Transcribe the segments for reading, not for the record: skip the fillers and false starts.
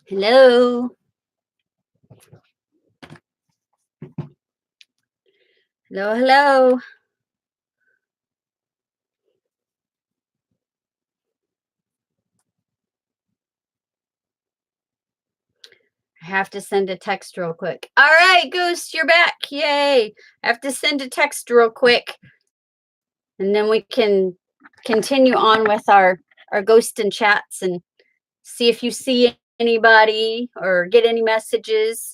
Hello. Hello, hello. I have to send a text real quick. All right, Goose, you're back. Yay. I have to send a text real quick and then we can continue on with our ghost and chats and see if you see anybody or get any messages.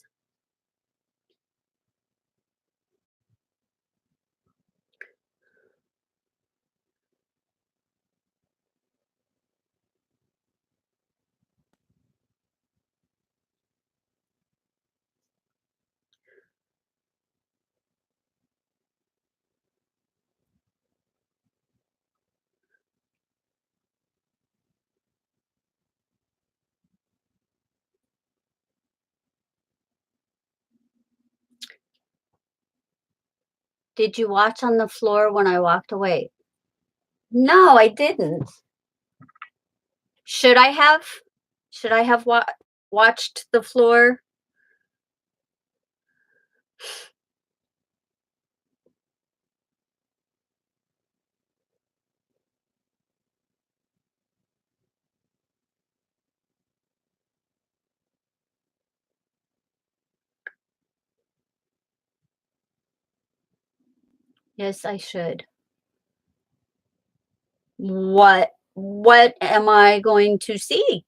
Did you watch on the floor when I walked away? No, I didn't. Should I have? Should I have watched the floor? Yes, I should. What am I going to see?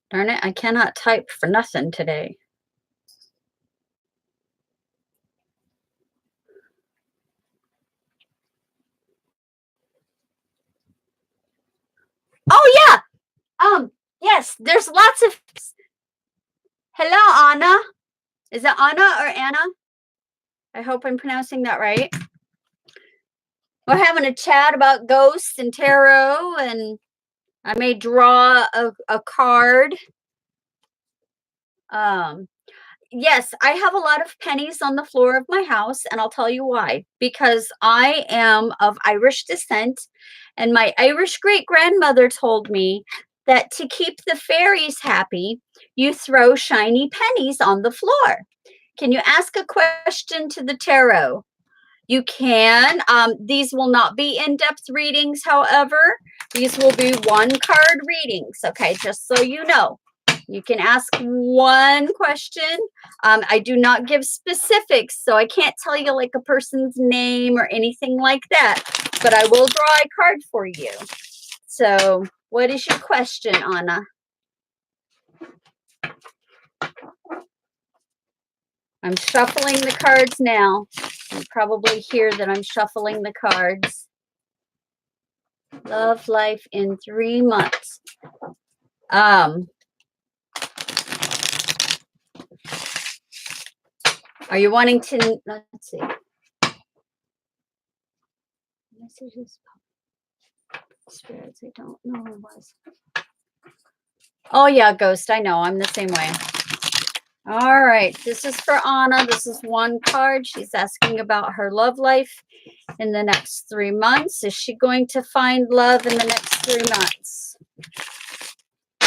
Darn it, I cannot type for nothing today. Oh yeah. Yes, there's lots of hello, Anna. Is it Anna or Anna? I hope I'm pronouncing that right. We're having a chat about ghosts and tarot, and I may draw a card. Um, yes, I have a lot of pennies on the floor of my house, and I'll tell you why. Because I am of Irish descent, and my Irish great grandmother told me that to keep the fairies happy, you throw shiny pennies on the floor. Can you ask a question to the tarot? You can. These will not be in depth readings, however. These will be one card readings. Okay, just so you know. You can ask one question. I do not give specifics, so I can't tell you like a person's name or anything like that, but I will draw a card for you. So, what is your question, Anna? I'm shuffling the cards now. You probably hear that I'm shuffling the cards. Love life in 3 months. Are you wanting to, let's see. Messages, spirits, I don't know what it was. Oh yeah, Ghost, I know, I'm the same way. All right, this is for Anna. This is one card. She's asking about her love life in the next 3 months. Is she going to find love in the next 3 months?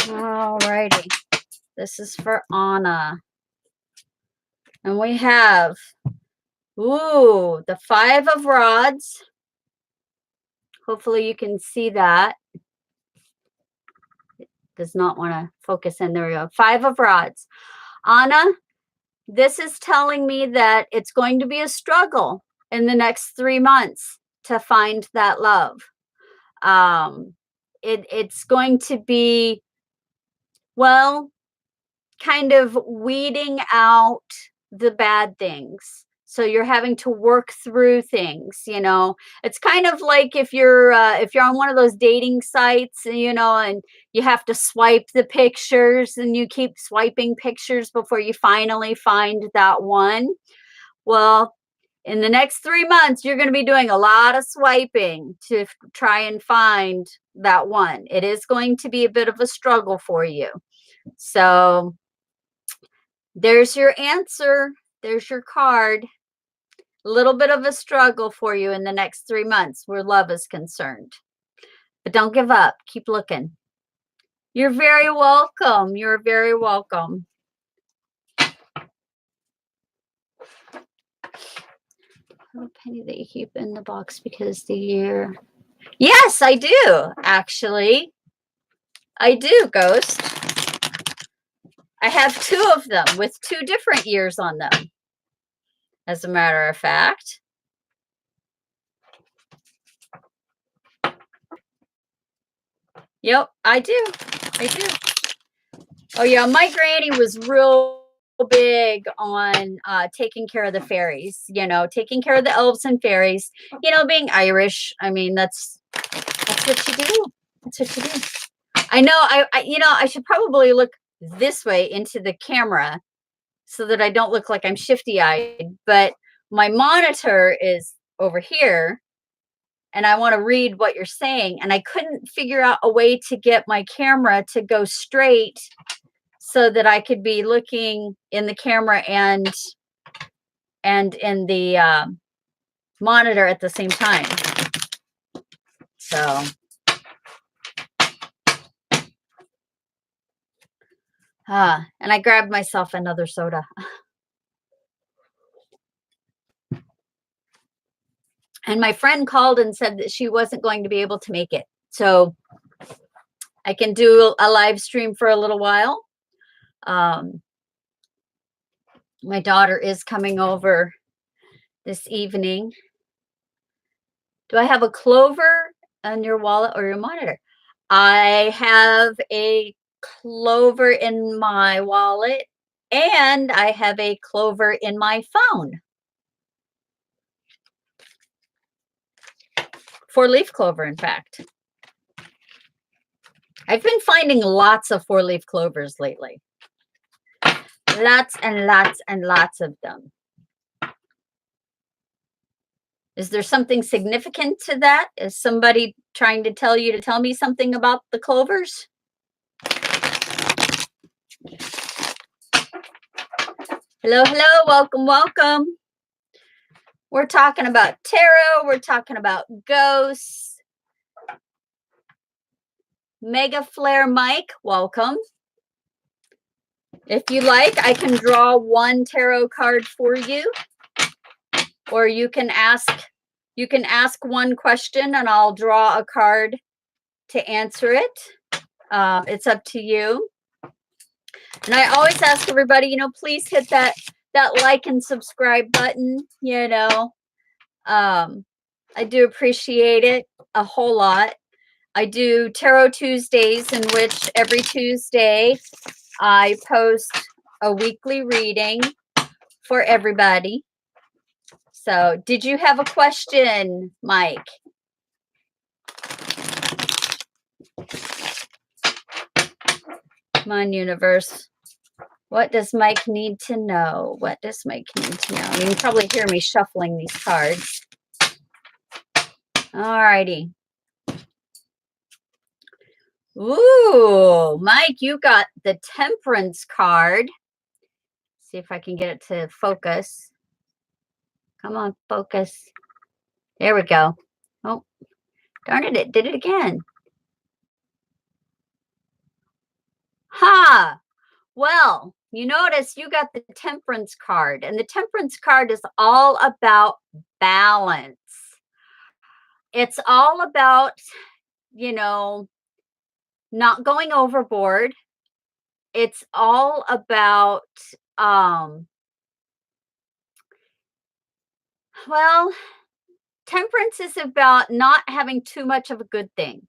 All righty. This is for Anna. And we have, the 5 of Rods. Hopefully you can see that. It does not want to focus in. There we go. 5 of Rods. Anna, this is telling me that it's going to be a struggle in the next 3 months to find that love. It's going to be, well, kind of weeding out the bad things. So you're having to work through things, you know. It's kind of like if you're on one of those dating sites, you know, and you have to swipe the pictures and you keep swiping pictures before you finally find that one. Well, In the next 3 months, you're going to be doing a lot of swiping to try and find that one. It is going to be a bit of a struggle for you. So there's your answer. There's your card. A little bit of a struggle for you in the next 3 months where love is concerned. But don't give up. Keep looking. You're very welcome. You're very welcome. A penny that you keep in the box because the year. Yes, I do, actually. I do, Ghost. I have 2 of them with 2 different years on them, as a matter of fact. Yep, I do. I do. Oh, yeah, my granny was real big on taking care of the fairies, taking care of the elves and fairies. Being Irish, I mean, that's what you do. That's what you do. I know, I should probably look this way into the camera so that I don't look like I'm shifty-eyed, but my monitor is over here and I want to read what you're saying, and I couldn't figure out a way to get my camera to go straight so that I could be looking in the camera and in the monitor at the same time. So and I grabbed myself another soda. And my friend called and said that she wasn't going to be able to make it. So I can do a live stream for a little while. My daughter is coming over this evening. Do I have a clover on your wallet or your monitor? I have a clover in my wallet and I have a clover in my phone. 4-leaf clover, in fact. I've been finding lots of 4-leaf clovers lately. Lots and lots and lots of them. Is there something significant to that? Is somebody trying to tell you to tell me something about the clovers? Hello, hello, welcome, welcome. We're talking about tarot. We're talking about ghosts. Mega Flare Mike, welcome. If you like, I can draw one tarot card for you, or you can ask one question and I'll draw a card to answer it. It's up to you. And I always ask everybody, please hit that like and subscribe button. I do appreciate it a whole lot. I do Tarot Tuesdays, in which every Tuesday I post a weekly reading for everybody. So, did you have a question, Mike? Come on, universe. What does Mike need to know? What does Mike need to know? You can probably hear me shuffling these cards. All righty. Ooh, Mike, you got the Temperance card. See if I can get it to focus. Come on, focus. There we go. Oh, darn it, it did it again. Ha! Well, you notice you got the Temperance card, and the Temperance card is all about balance. It's all about, not going overboard. It's all about, temperance is about not having too much of a good thing.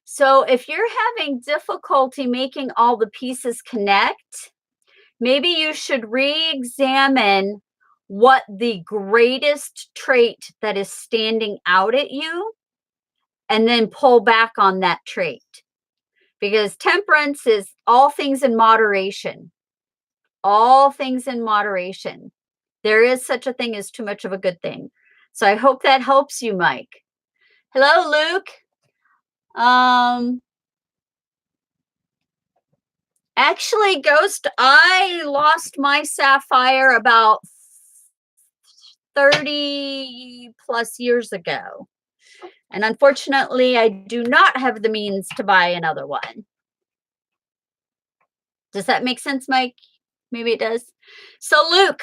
So if you're having difficulty making all the pieces connect, maybe you should re-examine what the greatest trait that is standing out at you, and then pull back on that trait. Because temperance is all things in moderation. All things in moderation. There is such a thing as too much of a good thing. So I hope that helps you, Mike. Hello, Luke. Um, Actually, Ghost, I lost my sapphire about 30 plus years ago. And unfortunately, I do not have the means to buy another one. Does that make sense, Mike? Maybe it does. So, Luke,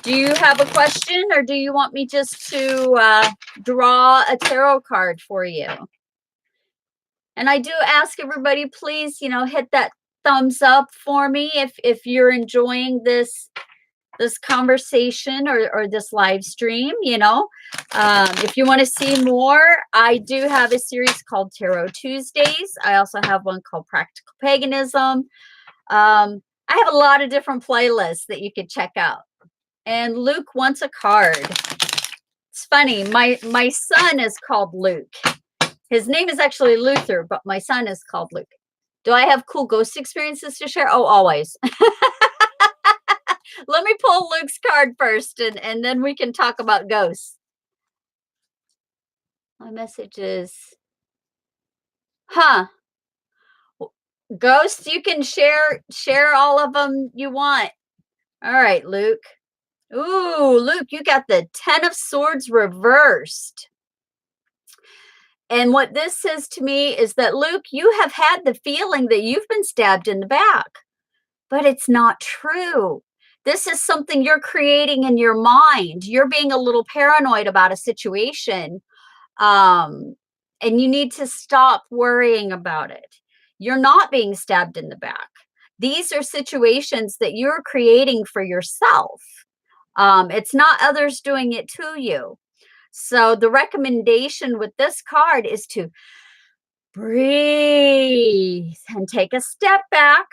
do you have a question, or do you want me just to draw a tarot card for you? And I do ask everybody, please, hit that thumbs up for me if you're enjoying this conversation or this live stream. If you want to see more, I do have a series called Tarot Tuesdays. I also have one called Practical Paganism. I have a lot of different playlists that you could check out. And Luke wants a card. It's funny, my son is called Luke. His name is actually Luther, but my son is called Luke. Do I have cool ghost experiences to share? Oh, always. Let me pull Luke's card first, and then we can talk about ghosts. My message is, ghosts, you can share all of them you want. All right, Luke. Ooh, Luke, you got the 10 of Swords reversed. And what this says to me is that, Luke, you have had the feeling that you've been stabbed in the back, but it's not true. This is something you're creating in your mind. You're being a little paranoid about a situation, and you need to stop worrying about it. You're not being stabbed in the back. These are situations that you're creating for yourself. It's not others doing it to you. So the recommendation with this card is to breathe and take a step back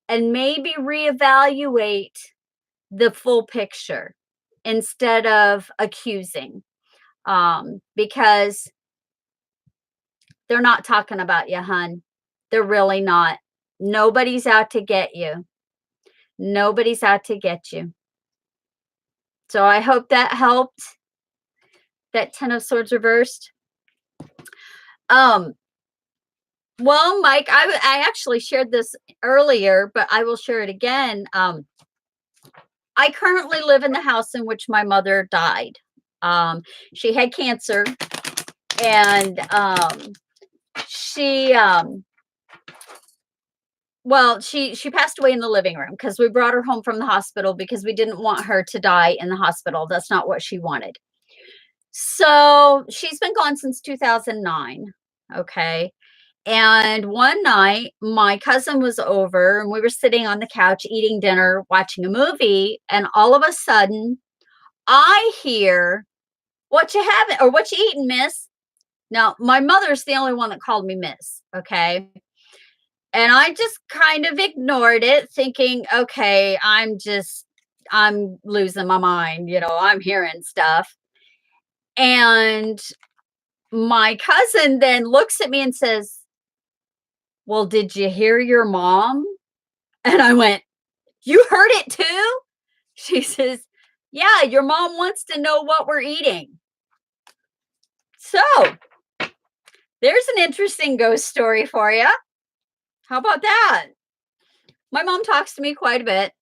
and maybe reevaluate the full picture instead of accusing, because they're not talking about you, hun. They're really not. Nobody's out to get you. Nobody's out to get you. So I hope that helped. That 10 of Swords reversed. Well, Mike, I actually shared this earlier, but I will share it again. I currently live in the house in which my mother died. She had cancer, and she passed away in the living room because we brought her home from the hospital because we didn't want her to die in the hospital. That's not what she wanted. So she's been gone since 2009. Okay. And one night, my cousin was over and we were sitting on the couch eating dinner, watching a movie. And all of a sudden, I hear, "What you having?" or "What you eating, miss?" Now, my mother's the only one that called me miss. Okay. And I just kind of ignored it, thinking, okay, I'm losing my mind. I'm hearing stuff. And my cousin then looks at me and says, "Well, did you hear your mom?" And I went, "You heard it too?" She says, "Yeah, your mom wants to know what we're eating." So there's an interesting ghost story for you. How about that? My mom talks to me quite a bit.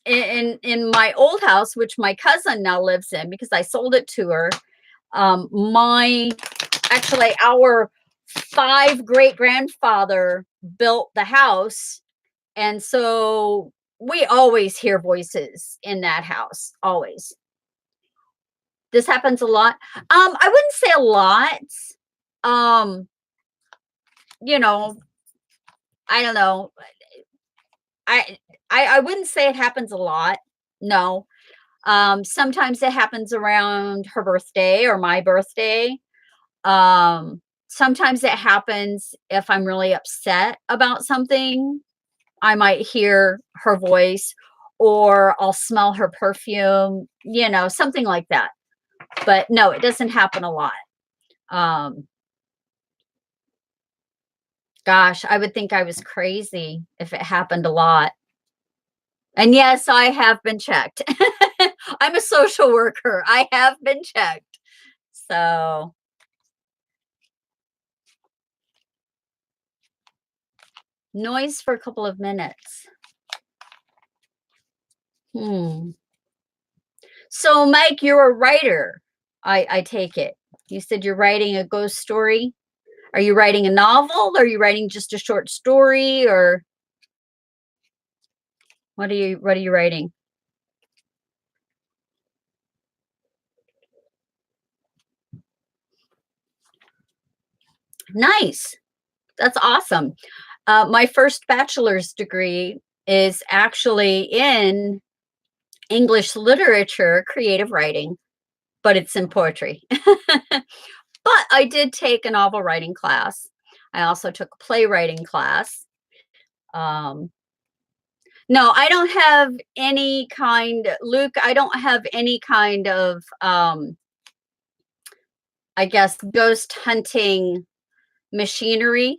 In my old house, which my cousin now lives in because I sold it to her, our 5 great grandfather built the house, and so we always hear voices in that house, always. This happens a lot. I wouldn't say a lot. um I don't know. I I wouldn't say it happens a lot. No. Sometimes it happens around her birthday or my birthday. Sometimes it happens if I'm really upset about something. I might hear her voice, or I'll smell her perfume, something like that. But no, it doesn't happen a lot. Um, Gosh, I would think I was crazy if it happened a lot. And yes, I have been checked. I'm a social worker. I have been checked. So, noise for a couple of minutes. Hmm. So, Mike, you're a writer. I take it. You said you're writing a ghost story. Are you writing a novel? Are you writing just a short story, or what are you writing? Nice. That's awesome. My first bachelor's degree is actually in English literature, creative writing, but it's in poetry. But I did take a novel writing class. I also took a playwriting class. Um, no, I don't have any kind, Luke, I don't have any kind of, I guess, ghost hunting machinery.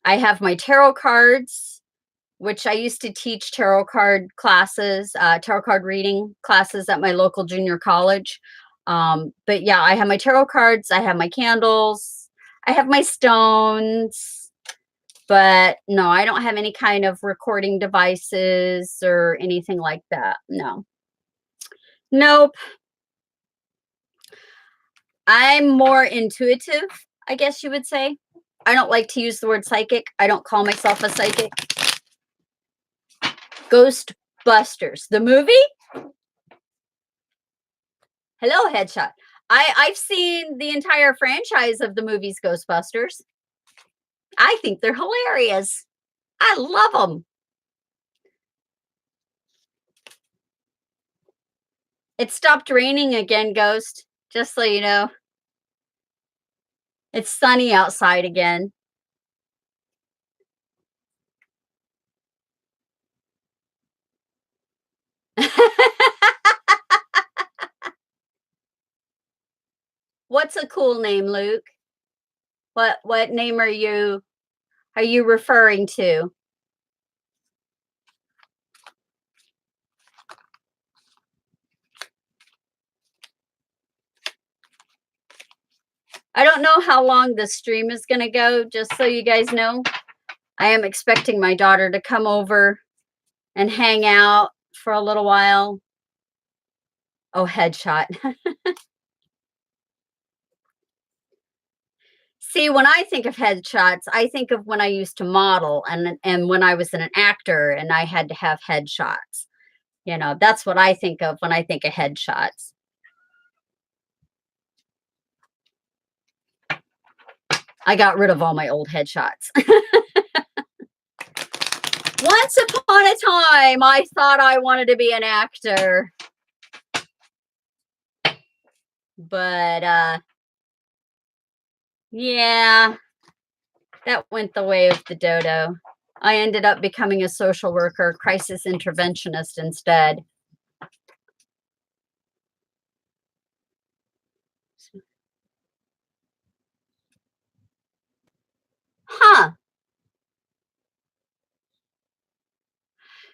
I have my tarot cards, which I used to teach tarot card classes, tarot card reading classes at my local junior college. But yeah, I have my tarot cards, I have my candles, I have my stones, but no, I don't have any kind of recording devices or anything like that. No. Nope. I'm more intuitive, I guess you would say. I don't like to use the word psychic. I don't call myself a psychic. Ghostbusters, the movie? Hello, Headshot. I've seen the entire franchise of the movies Ghostbusters. I think they're hilarious. I love them. It stopped raining again, Ghost. Just so you know, it's sunny outside again. What's a cool name, Luke? What name are you referring to? I don't know how long this stream is going to go, just so you guys know. I am expecting my daughter to come over and hang out for a little while. Oh, Headshot. See, when I think of headshots, I think of when I used to model and when I was an actor and I had to have headshots. That's what I think of when I think of headshots. I got rid of all my old headshots. Once upon a time, I thought I wanted to be an actor. But yeah, that went the way of the dodo. I ended up becoming a social worker, crisis interventionist instead. Huh.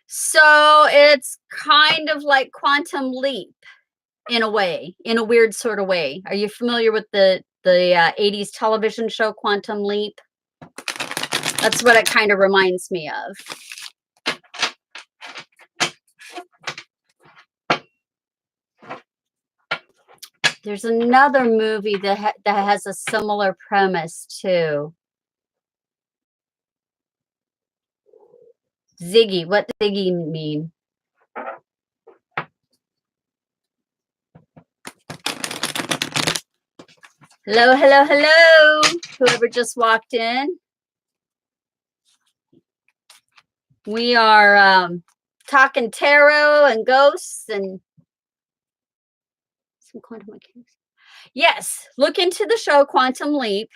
So it's kind of like Quantum Leap in a way, in a weird sort of way. Are you familiar with the 80s television show Quantum Leap? That's what it kind of reminds me of. There's another movie that has a similar premise too. Ziggy, what does Ziggy mean? Hello, hello, hello. Whoever just walked in. We are talking tarot and ghosts and some quantum mechanics. Yes, look into the show Quantum Leap.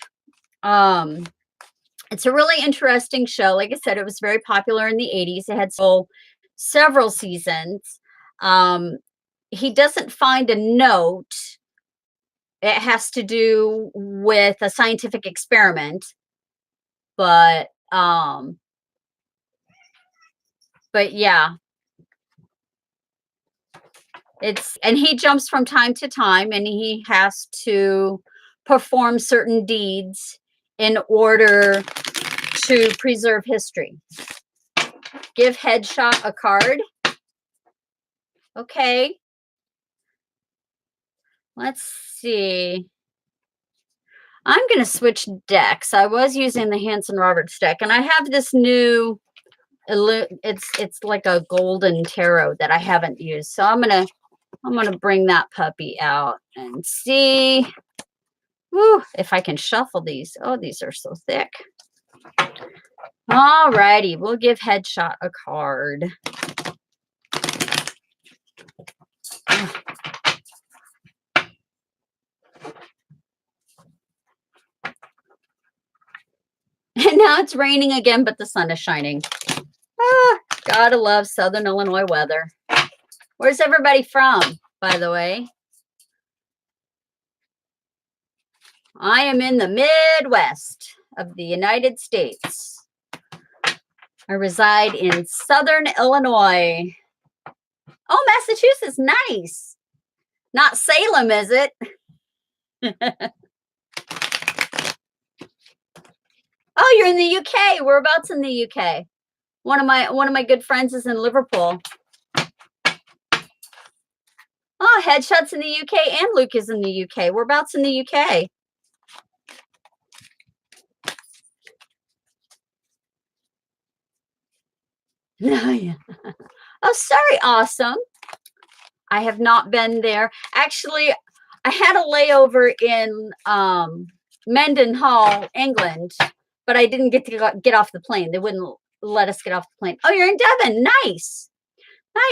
It's a really interesting show. Like I said, it was very popular in the 80s. It had several seasons. He doesn't find a note. It has to do with a scientific experiment. But yeah, and he jumps from time to time, and he has to perform certain deeds in order to preserve history. Give Headshot a card. Okay. Let's see. I'm going to switch decks. I was using the Hanson Roberts deck, and I have this new, it's like a golden tarot that I haven't used. So I'm going to bring that puppy out and see if I can shuffle these. Oh, these are so thick. All righty, we'll give Headshot a card. And now it's raining again, but the sun is shining. Gotta love Southern Illinois weather. Where's everybody from, by the way? I am in the Midwest of the United States. I reside in Southern Illinois. Oh, Massachusetts, nice. Not Salem, is it? Oh, you're in the UK. Whereabouts in the UK? One of my good friends is in Liverpool. Oh, Headshot's in the UK and Luke is in the UK. Whereabouts in the UK? Oh, sorry, Awesome. I have not been there. Actually, I had a layover in Mendenhall, England, but I didn't get to get off the plane. They wouldn't let us get off the plane. Oh, you're in Devon. Nice.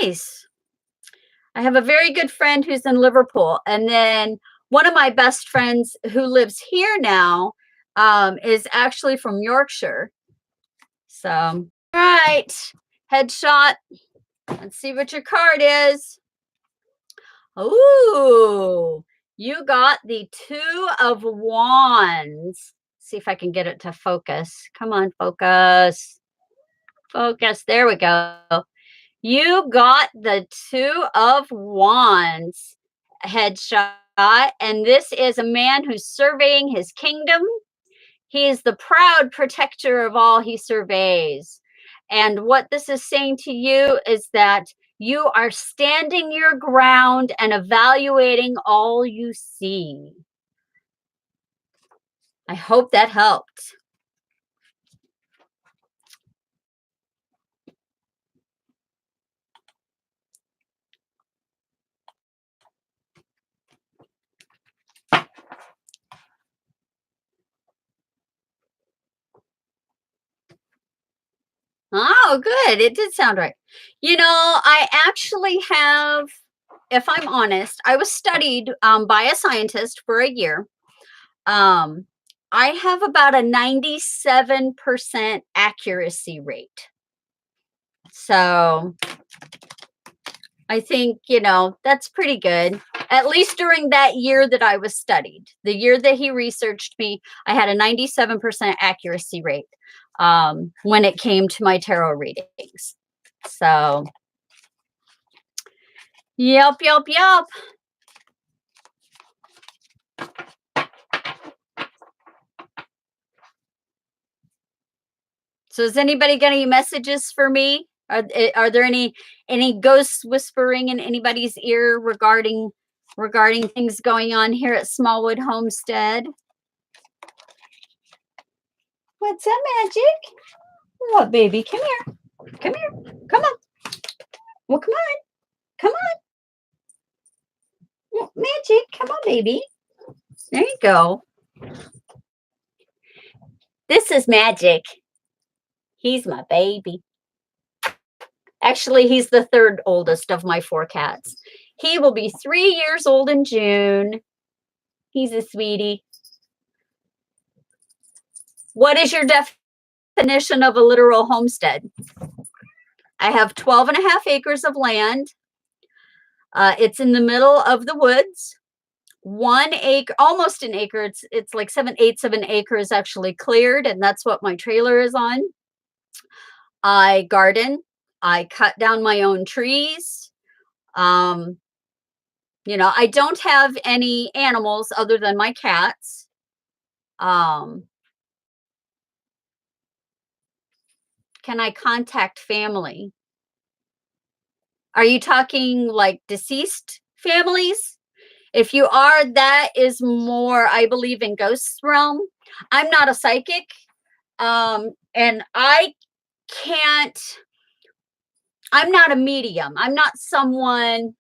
Nice. I have a very good friend who's in Liverpool. And then one of my best friends who lives here now is actually from Yorkshire. So, all right. Headshot. Let's see what your card is. Ooh, you got the Two of Wands. See if I can get it to focus. Come on, focus. Focus. There we go. You got the Two of Wands, Headshot. And this is a man who's surveying his kingdom. He is the proud protector of all he surveys. And what this is saying to you is that you are standing your ground and evaluating all you see. I hope that helped. Oh, good. It did sound right. You know, I actually have, if I'm honest, I was studied by a scientist for a year. I have about a 97% accuracy rate. So I think, that's pretty good. At least during that year that I was studied, the year that he researched me, I had a 97% accuracy rate when it came to my tarot readings. So, yep. So is anybody got any messages for me? Are there any ghosts whispering in anybody's ear regarding things going on here at Smallwood Homestead? What's up, Magic? What, baby? Come here. Come here. Come on. Well, come on. Come on. Well, Magic, come on, baby. There you go. This is Magic. He's my baby. Actually, he's the third oldest of my 4 cats. He will be 3 years old in June. He's a sweetie. What is your definition of a literal homestead? I have 12 and a half acres of land. It's in the middle of the woods. 1 acre, almost an acre. It's like 7/8 of an acre is actually cleared, and that's what my trailer is on. I garden. I cut down my own trees. Um, I don't have any animals other than my cats. Um, can I contact family? Are you talking like deceased families? If you are, that is more, I believe, in ghosts realm. I'm not a psychic, and can't. I'm not a medium. I'm not someone.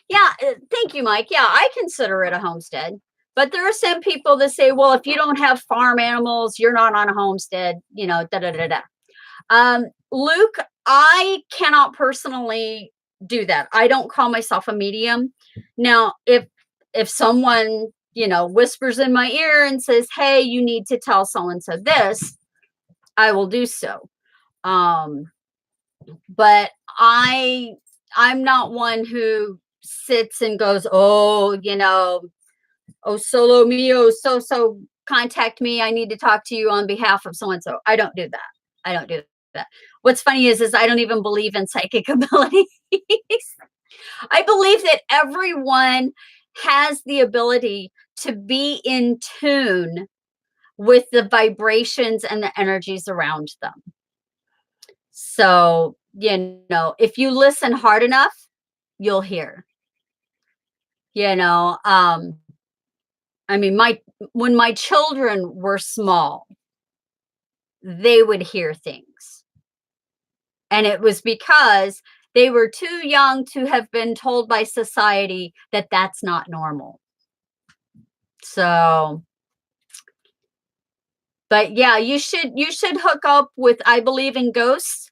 Yeah, thank you, Mike. Yeah, I consider it a homestead. But there are some people that say, well, if you don't have farm animals, you're not on a homestead. Da da da da. Luke, I cannot personally do that. I don't call myself a medium. Now, if someone, whispers in my ear and says, "Hey, you need to tell so and so this," I will do so. Um, but I'm not one who sits and goes, "Oh, oh solo mio, so contact me. I need to talk to you on behalf of so and so." I don't do that. I don't do that. What's funny is I don't even believe in psychic abilities. I believe that everyone has the ability to be in tune with the vibrations and the energies around them. So, if you listen hard enough, you'll hear. You know, um, I mean, my when my children were small, they would hear things. And it was because they were too young to have been told by society that that's not normal. So, but yeah, you should hook up with I Believe in Ghosts.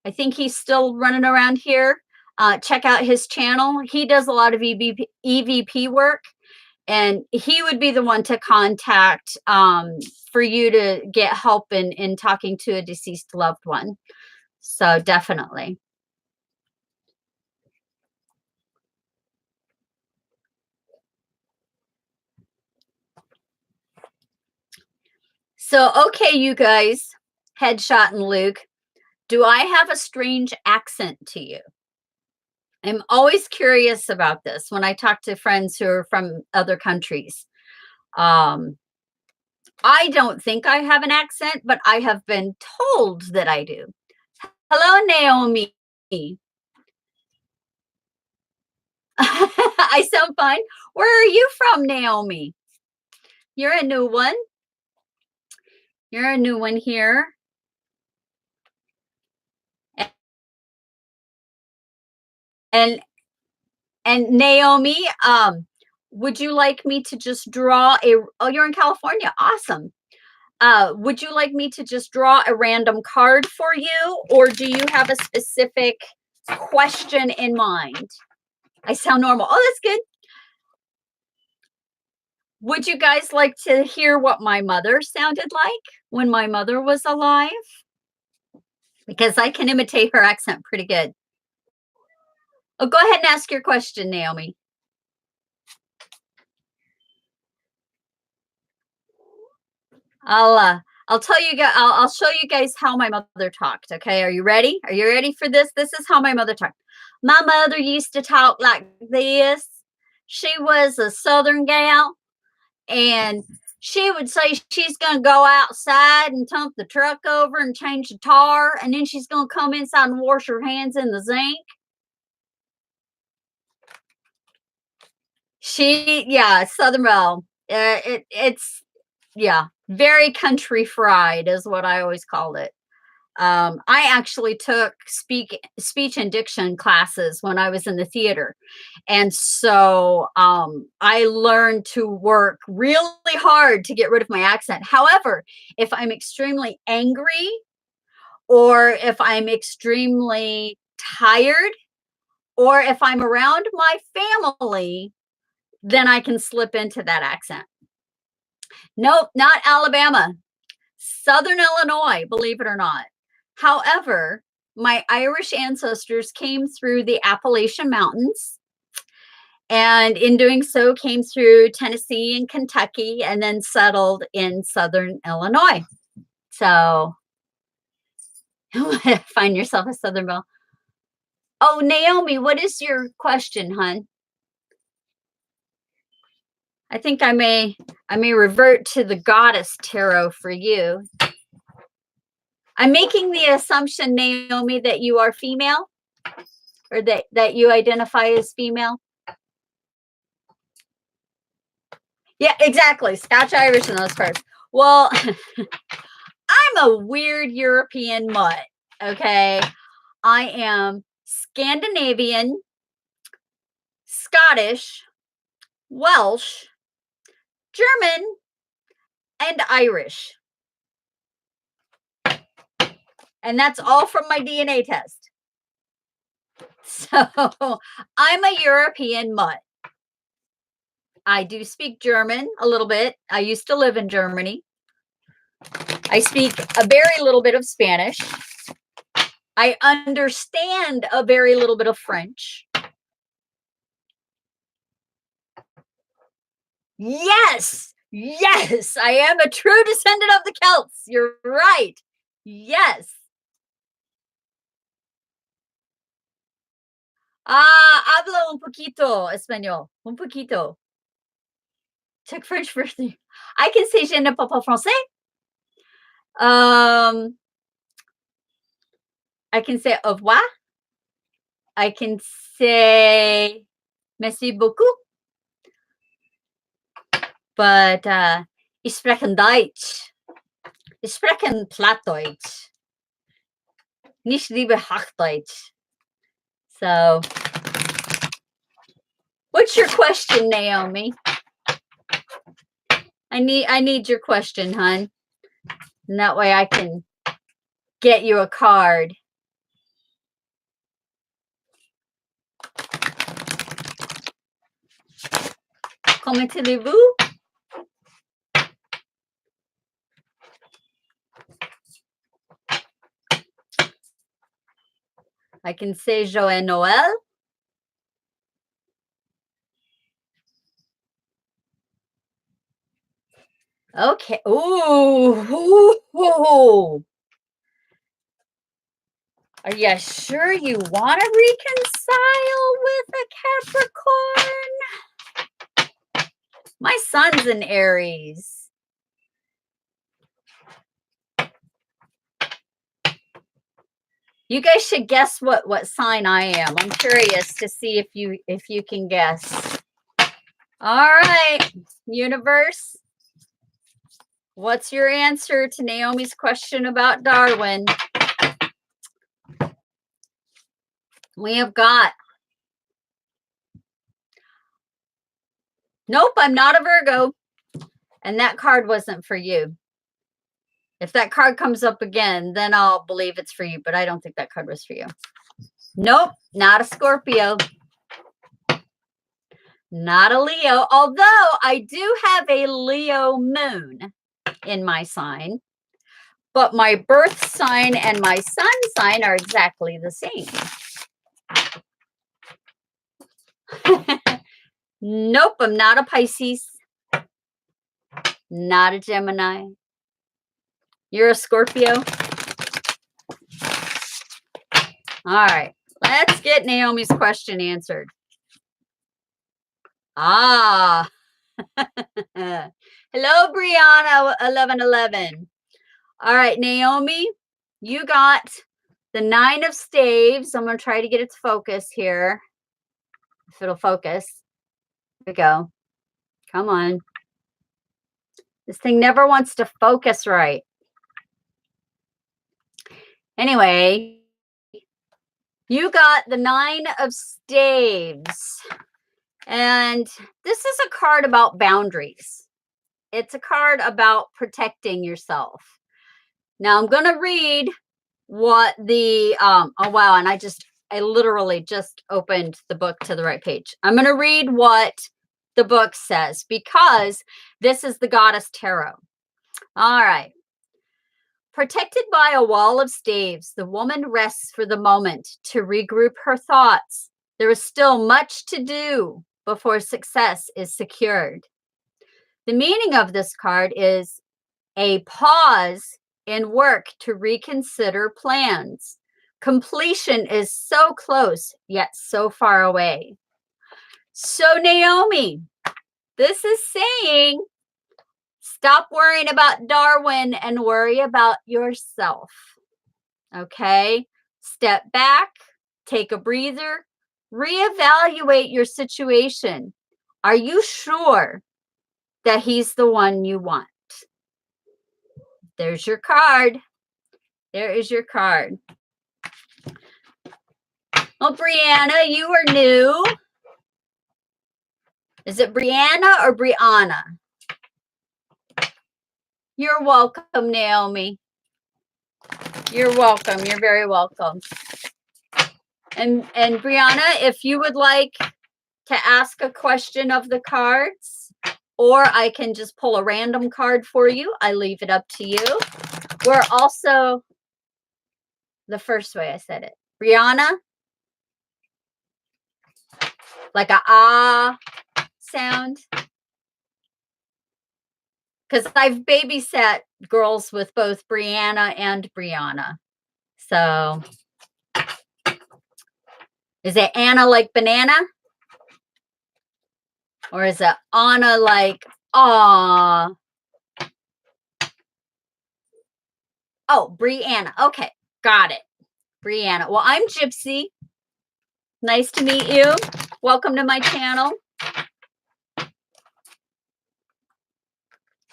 I think he's still running around here. Check out his channel. He does a lot of EVP work, and he would be the one to contact for you to get help in talking to a deceased loved one. So definitely. So okay, you guys, Headshot and Luke, do I have a strange accent to you? I'm always curious about this when I talk to friends who are from other countries. Um, I don't think I have an accent, but I have been told that I do. Hello, Naomi. I sound fine. Where are you from, Naomi? You're a new one. You're a new one here. And Naomi, would you like me to just draw a oh, you're in California. Awesome. Would you like me to just draw a random card for you, or do you have a specific question in mind? I sound normal. Oh, that's good. Would you guys like to hear what my mother sounded like when my mother was alive? Because I can imitate her accent pretty good. Oh, go ahead and ask your question, Naomi. I'll tell you guys. I'll show you guys how my mother talked. Okay, are you ready? Are you ready for this? This is how my mother talked. My mother used to talk like this. She was a Southern gal, and she would say she's going to go outside and dump the truck over and change the tar, and then she's going to come inside and wash her hands in the zinc. Yeah, Southern Belle. It's yeah, very country fried is what I always called it. I actually took speech and diction classes when I was in the theater, and so I learned to work really hard to get rid of my accent. However, if I'm extremely angry or if I'm extremely tired or if I'm around my family, then I can slip into that accent. Nope, not Alabama. Southern Illinois, believe it or not. However, my Irish ancestors came through the Appalachian Mountains, And in doing so, came through Tennessee and Kentucky and then settled in Southern Illinois. So find yourself a Southern belle. Oh, Naomi, what is your question, hon? I think I may revert to the goddess tarot for you. I'm making the assumption, Naomi, that you are female, or that you identify as female. Yeah, exactly. Scotch, Irish, and those parts. Well, I'm a weird European mutt. Okay, I am Scandinavian, Scottish, Welsh, German, and Irish. And that's all from my DNA test. So I'm a European mutt. I do speak German a little bit. I used to live in Germany. I speak a very little bit of Spanish. I understand a very little bit of French. Yes, yes, I am a true descendant of the Celts. You're right. Yes. Hablo un poquito español. Un poquito. Took French first. I can say je ne parle pas français. I can say au revoir. I can say merci beaucoup. But ich spreche Deutsch. Ich spreche Plattdeutsch. Nicht liebe Hochdeutsch. So, what's your question, Naomi? I need your question, hon. And that way I can get you a card. Comment allez-vous? I can say Joël Noël. Okay. Ooh. Are you sure you want to reconcile with a Capricorn? My son's an Aries. You guys should guess what sign I am. I'm curious to see if you can guess. All right, universe. What's your answer to Naomi's question about Darwin? We have got, nope, I'm not a Virgo. And that card wasn't for you. If that card comes up again, then I'll believe it's for you. But I don't think that card was for you. Nope, not a Scorpio. Not a Leo. Although I do have a Leo moon in my sign. But my birth sign and my sun sign are exactly the same. Nope, I'm not a Pisces. Not a Gemini. You're a Scorpio. All right, let's get Naomi's question answered. Hello, Brianna 1111. All right, Naomi, you got the 9 of Staves. I'm going to try to get it to focus here. If it'll focus. There we go. Come on. This thing never wants to focus right. Anyway, you got the 9 of Staves. And this is a card about boundaries. It's a card about protecting yourself. Now I'm going to read what the, oh wow, and I literally just opened the book to the right page. I'm going to read what the book says because this is the Goddess Tarot. All right. Protected by a wall of staves, the woman rests for the moment to regroup her thoughts. There is still much to do. before success is secured. The meaning of this card is a pause in work to reconsider plans. Completion is so close, yet so far away. So, Naomi, this is saying stop worrying about Darwin and worry about yourself. Okay? Step back, take a breather, reevaluate your situation. Are you sure that he's the one you want? There's your card. There is your card. Oh, Brianna, you are new. Is it Brianna or Brianna? You're welcome, Naomi. You're welcome. You're very welcome. And Brianna, if you would like to ask a question of the cards, or I can just pull a random card for you, I leave it up to you. We're also the first way I said it. Brianna, like a ah sound. Because I've babysat girls with both Brianna and Brianna. So, is it Anna like banana? Or is it Anna like aw? Oh, Brianna. Okay, got it. Brianna. Well, I'm Gypsy. Nice to meet you. Welcome to my channel.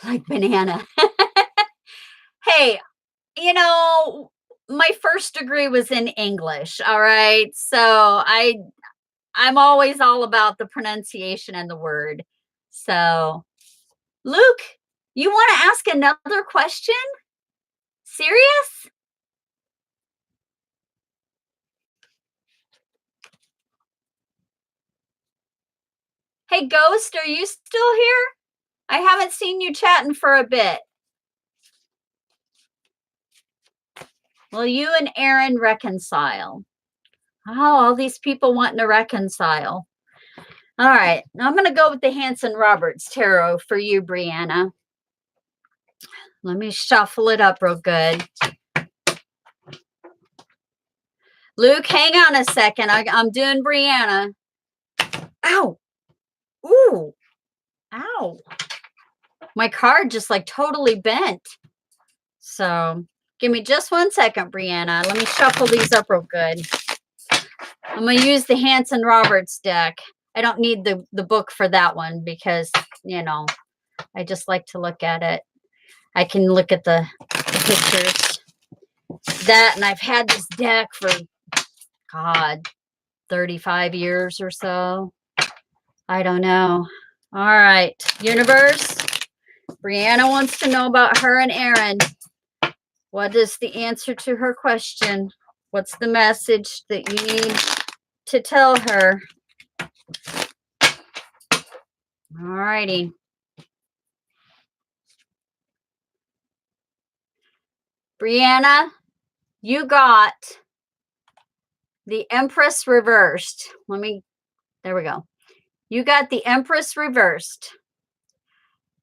Like banana. Hey, you know, my first degree was in English, all right? So I'm always all about the pronunciation and the word. So, Luke, you want to ask another question? Serious? Hey, Ghost, are you still here? I haven't seen you chatting for a bit. Will you and Aaron reconcile? Oh, all these people wanting to reconcile. All right, now I'm going to go with the Hanson Roberts Tarot for you, Brianna. Let me shuffle it up real good. Luke, hang on a second. I'm doing Brianna. Ow. Ooh. Ow. My card just like totally bent. So give me just 1 second, Brianna. Let me shuffle these up real good. I'm going to use the Hanson Roberts deck. I don't need the book for that one because, you know, I just like to look at it. I can look at the pictures. That, and I've had this deck for, God, 35 years or so. I don't know. All right, universe. Brianna wants to know about her and Aaron. What is the answer to her question? What's the message that you need to tell her? All righty. Brianna, you got the Empress reversed. There we go. You got the Empress reversed.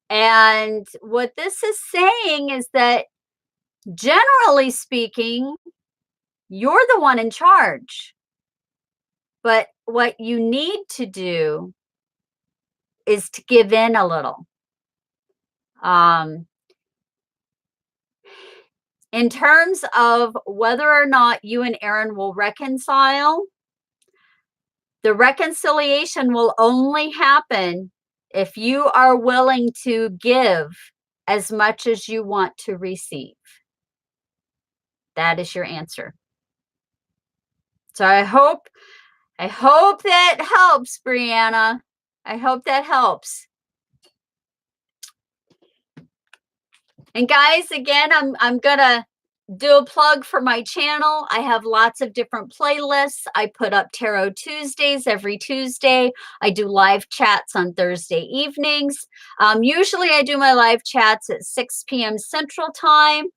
And what this is saying is that, generally speaking, you're the one in charge. But what you need to do is to give in a little. In terms of whether or not you and Aaron will reconcile, the reconciliation will only happen if you are willing to give as much as you want to receive. That is your answer. So I hope that helps, Brianna. I hope that helps. And guys, again, I'm gonna do a plug for my channel. I have lots of different playlists. I put up Tarot Tuesdays every Tuesday. I do live chats on Thursday evenings. Usually I do my live chats at 6 p.m. Central Time.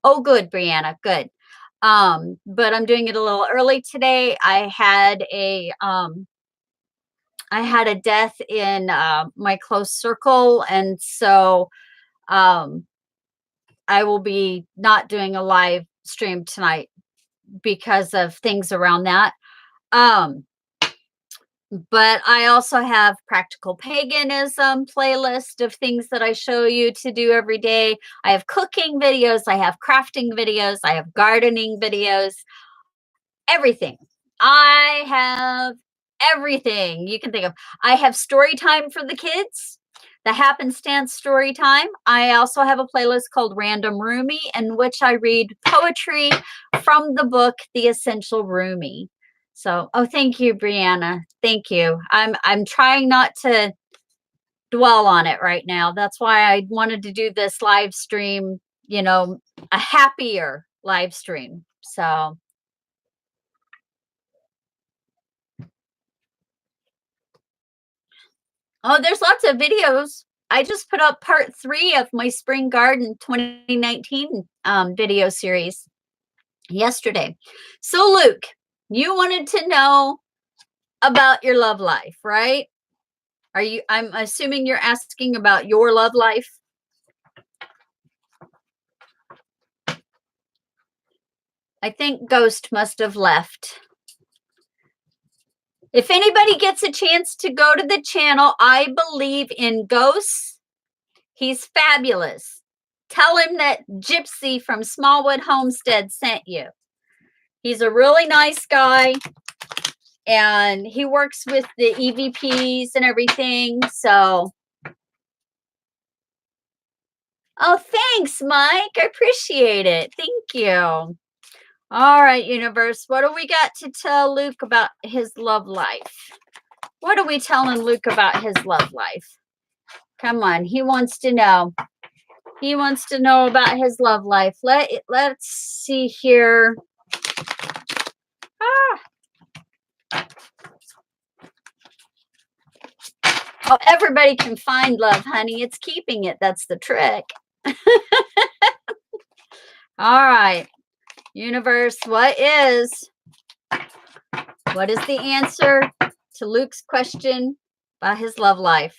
Oh, good, Brianna, good. But I'm doing it a little early today. I had a I had a death in my close circle, and so um, I will be not doing a live stream tonight because of things around that. Um, but I also have practical paganism playlist of things that I show you to do every day. I have cooking videos, I have crafting videos, I have gardening videos, everything. I have everything you can think of. I have story time for the kids, the happenstance story time. I also have a playlist called Random Rumi, in which I read poetry from the book The Essential Rumi. So, oh, thank you, Brianna. Thank you. I'm trying not to dwell on it right now. That's why I wanted to do this live stream, a happier live stream. So, oh, there's lots of videos. I just put up part 3 of my Spring Garden 2019 video series yesterday. So, Luke, you wanted to know about your love life, right? I'm assuming you're asking about your love life. I think Ghost must have left. If anybody gets a chance to go to the channel, I believe in ghosts. He's fabulous. Tell him that Gypsy from Smallwood Homestead sent you. He's a really nice guy, and he works with the EVPs and everything. So, oh, thanks, Mike. I appreciate it. Thank you. All right, universe. What do we got to tell Luke about his love life? What are we telling Luke about his love life? Come on. He wants to know. He wants to know about his love life. Let's see here. Oh, everybody can find love, honey. It's keeping it. That's the trick. All right. Universe, what is the answer to Luke's question about his love life?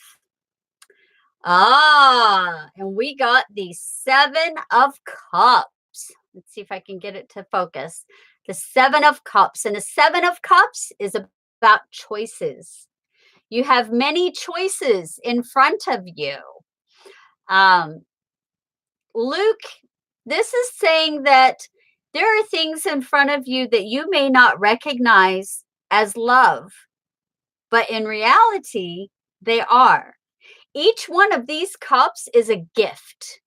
And we got the 7 of Cups. Let's see if I can get it to focus. The 7 of Cups. And the 7 of Cups is about choices. You have many choices in front of you. Luke, this is saying that there are things in front of you that you may not recognize as love, but in reality, they are. Each one of these cups is a gift.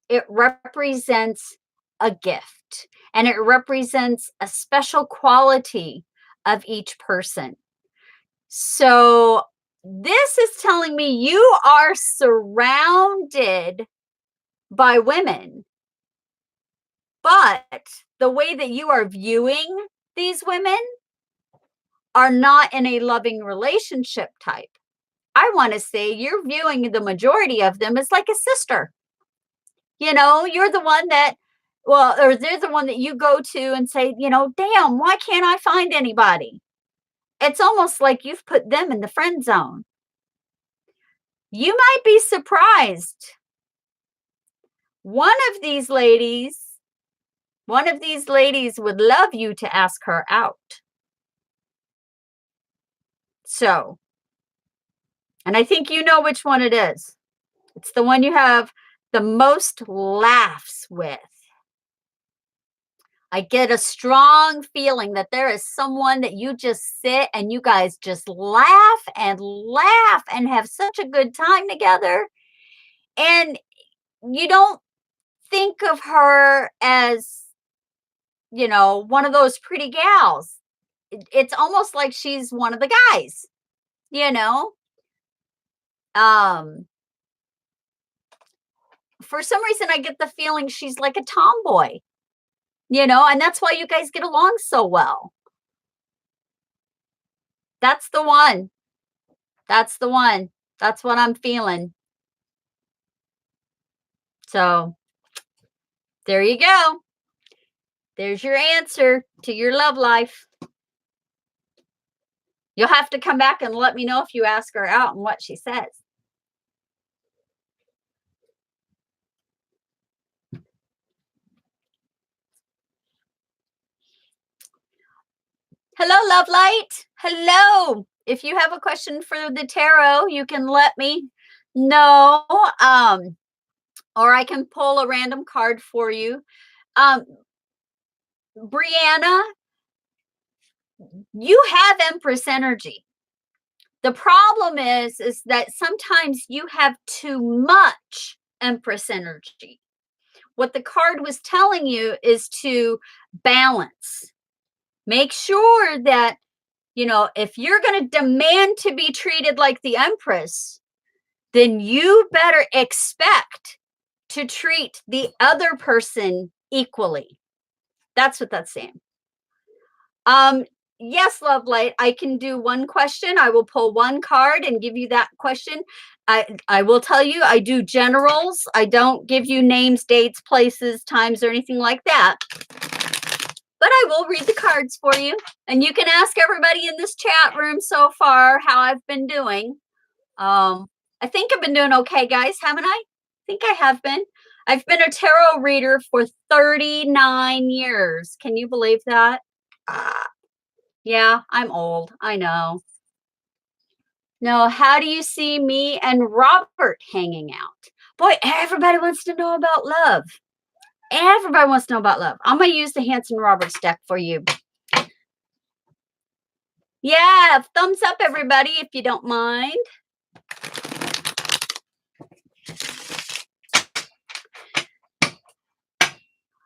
It represents a gift, and it represents a special quality of each person. So this is telling me you are surrounded by women, but the way that you are viewing these women are not in a loving relationship type. I want to say you're viewing the majority of them as like a sister. You're the one that, or they're the one that you go to and say, damn, why can't I find anybody? It's almost like you've put them in the friend zone. You might be surprised. One of these ladies would love you to ask her out. So, and I think you know which one it is. It's the one you have the most laughs with. I get a strong feeling that there is someone that you just sit and you guys just laugh and have such a good time together. And you don't think of her as, one of those pretty gals. It's almost like she's one of the guys, for some reason I get the feeling she's like a tomboy, and that's why you guys get along so well. That's the one. That's the one. That's what I'm feeling. So there you go. There's your answer to your love life. You'll have to come back and let me know if you ask her out and what she says. Hello, Love Light. Hello. If you have a question for the tarot, you can let me know. Or I can pull a random card for you. Brianna, you have Empress energy. The problem is that sometimes you have too much Empress energy. What the card was telling you is to balance. Make sure that, you know, if you're going to demand to be treated like the Empress, then you better expect to treat the other person equally. That's what that's saying. Yes, Love Light, I can do one question. I will pull one card and give you that question. I will tell you, I do generals. I don't give you names, dates, places, times, or anything like that. But I will read the cards for you. And you can ask everybody in this chat room so far how I've been doing. I think I've been doing okay, guys, haven't I? I think I have been. I've been a tarot reader for 39 years. Can you believe that? Yeah, I'm old. I know. No, how do you see me and Robert hanging out? Boy, everybody wants to know about love. Everybody wants to know about love. I'm going to use the Hanson Roberts deck for you. Yeah, thumbs up, everybody, if you don't mind.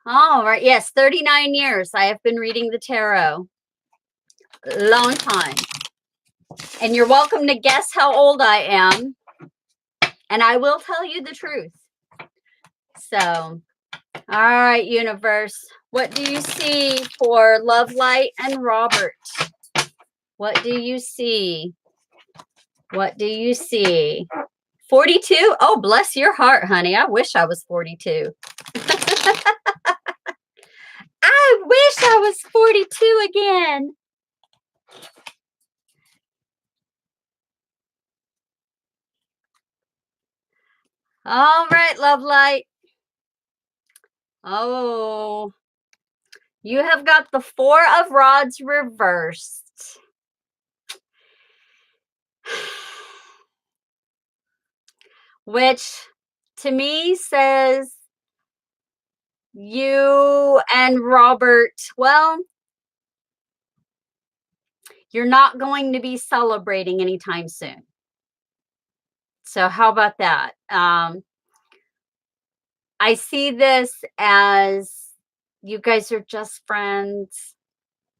All right. Yes, 39 years. I have been reading the tarot. Long time. And you're welcome to guess how old I am. And I will tell you the truth. So, all right, universe. What do you see for Love Light and Robert? What do you see? What do you see? 42? Oh, bless your heart, honey. I wish I was 42. I wish I was 42 again. All right, Love Light. Oh, you have got the Four of Rods reversed. Which to me says you and Robert, well, you're not going to be celebrating anytime soon. So how about that? I see this as you guys are just friends.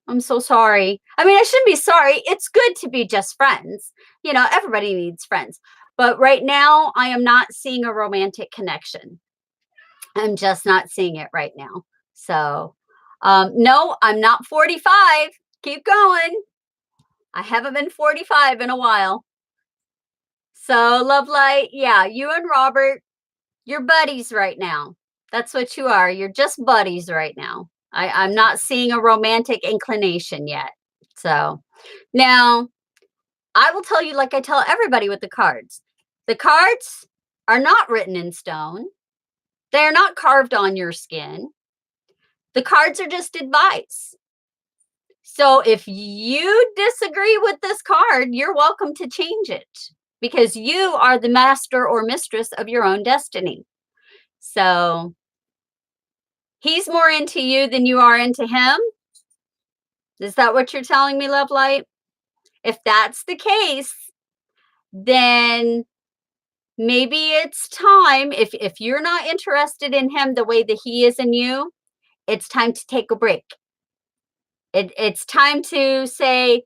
I'm so sorry. I mean, I shouldn't be sorry. It's good to be just friends. You know, everybody needs friends. But right now, I am not seeing a romantic connection. I'm just not seeing it right now. So, no, I'm not 45. Keep going. I haven't been 45 in a while. So, Love Light, yeah, you and Robert, you're buddies right now. That's what you are. You're just buddies right now. I'm not seeing a romantic inclination yet. So now I will tell you, like I tell everybody with the cards are not written in stone. They're not carved on your skin. The cards are just advice. So if you disagree with this card, you're welcome to change it because you are the master or mistress of your own destiny. So he's more into you than you are into him. Is that what you're telling me, Love Light? If that's the case, then maybe it's time. If you're not interested in him the way that he is in you, it's time to take a break. It's time to say,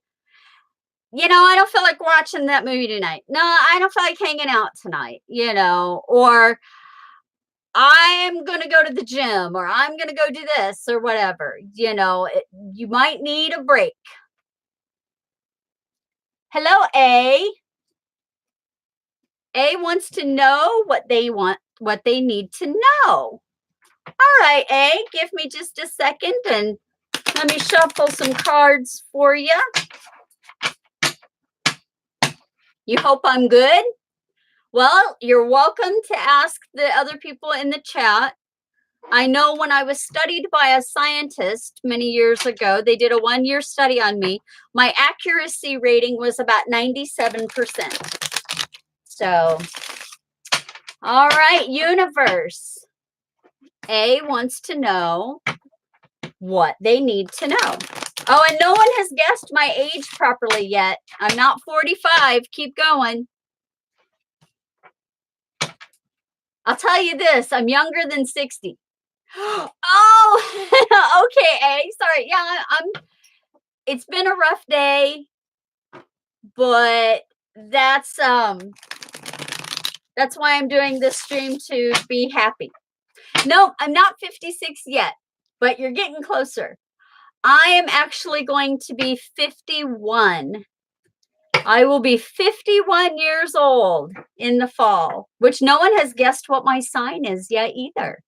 you know, I don't feel like watching that movie tonight. No, I don't feel like hanging out tonight, you know, or I'm going to go to the gym or I'm going to go do this or whatever. You know, you might need a break. Hello, A. A wants to know what they want, what they need to know. All right, A, give me just a second and let me shuffle some cards for you. You hope I'm good? Well, you're welcome to ask the other people in the chat. I know when I was studied by a scientist many years ago, they did a 1-year study on me. My accuracy rating was about 97%. So, all right, universe. A wants to know what they need to know. Oh, and no one has guessed my age properly yet. I'm not 45. Keep going. I'll tell you this, I'm younger than 60. Oh, okay, A. Sorry. Yeah, it's been a rough day, but that's why I'm doing this stream, to be happy. No, I'm not 56 yet, but you're getting closer. I am actually going to be 51. I will be 51 years old in the fall, which no one has guessed what my sign is yet either.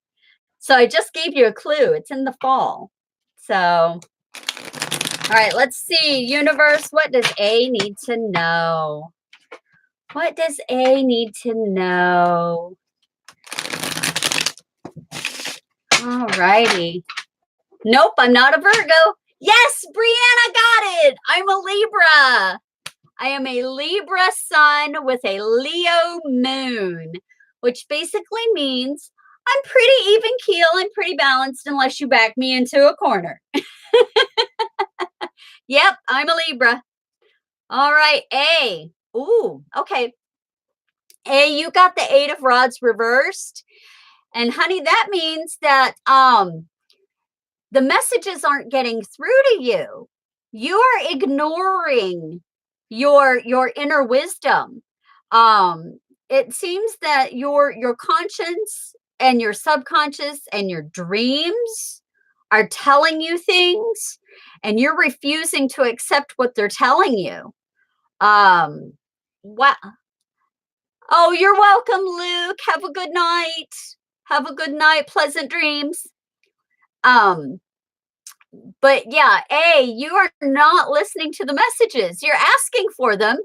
So I just gave you a clue. It's in the fall. So, all right, let's see. Universe, what does A need to know? What does A need to know? All righty. Nope, I'm not a Virgo. Yes, Brianna got it. I'm a Libra. I am a Libra sun with a Leo moon, which basically means I'm pretty even keel and pretty balanced unless you back me into a corner. Yep, I'm a Libra. All right, A. Ooh, okay. A, you got the 8 of Rods reversed. And honey, that means that the messages aren't getting through to you. You are ignoring your inner wisdom. It seems that your conscience and your subconscious and your dreams are telling you things, and you're refusing to accept what they're telling you. Wow. Oh, you're welcome, Luke. Have a good night. Have a good night. Pleasant dreams. But yeah, A, you are not listening to the messages. You're asking for them.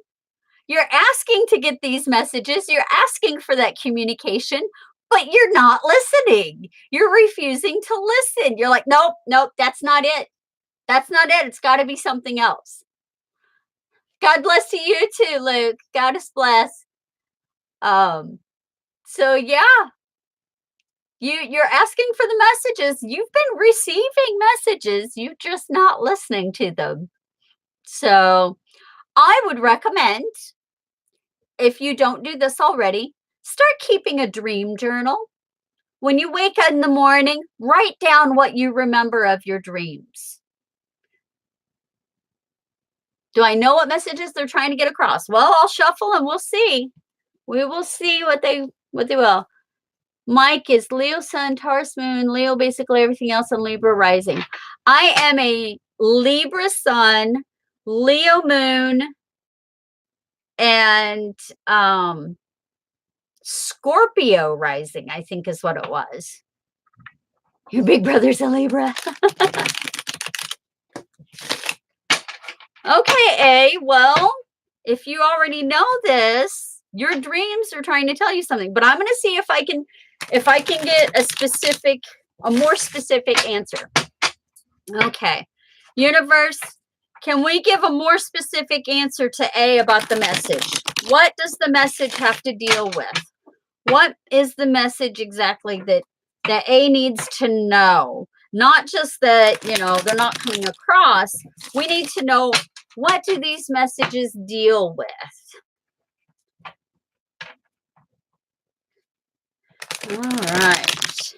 You're asking to get these messages. You're asking for that communication, but you're not listening. You're refusing to listen. You're like, nope, that's not it. That's not it. It's got to be something else. God bless to you too, Luke. God is bless. So yeah, you're asking for the messages. You've been receiving messages. You're just not listening to them. So I would recommend, if you don't do this already, start keeping a dream journal. When you wake up in the morning, write down what you remember of your dreams. Do I know what messages they're trying to get across? Well, I'll shuffle and we'll see. We will see what they will. Mike is Leo Sun, Taurus Moon, Leo basically everything else, and Libra rising. I am a Libra Sun, Leo Moon, and Scorpio rising, I think is what it was. Your big brother's a Libra. Okay, A, well, if you already know this, your dreams are trying to tell you something, but I'm going to see if I can get a more specific answer. Okay. Universe, can we give a more specific answer to A about the message? What does the message have to deal with? What is the message exactly that A needs to know? Not just that, they're not coming across. We need to know, what do these messages deal with? All right.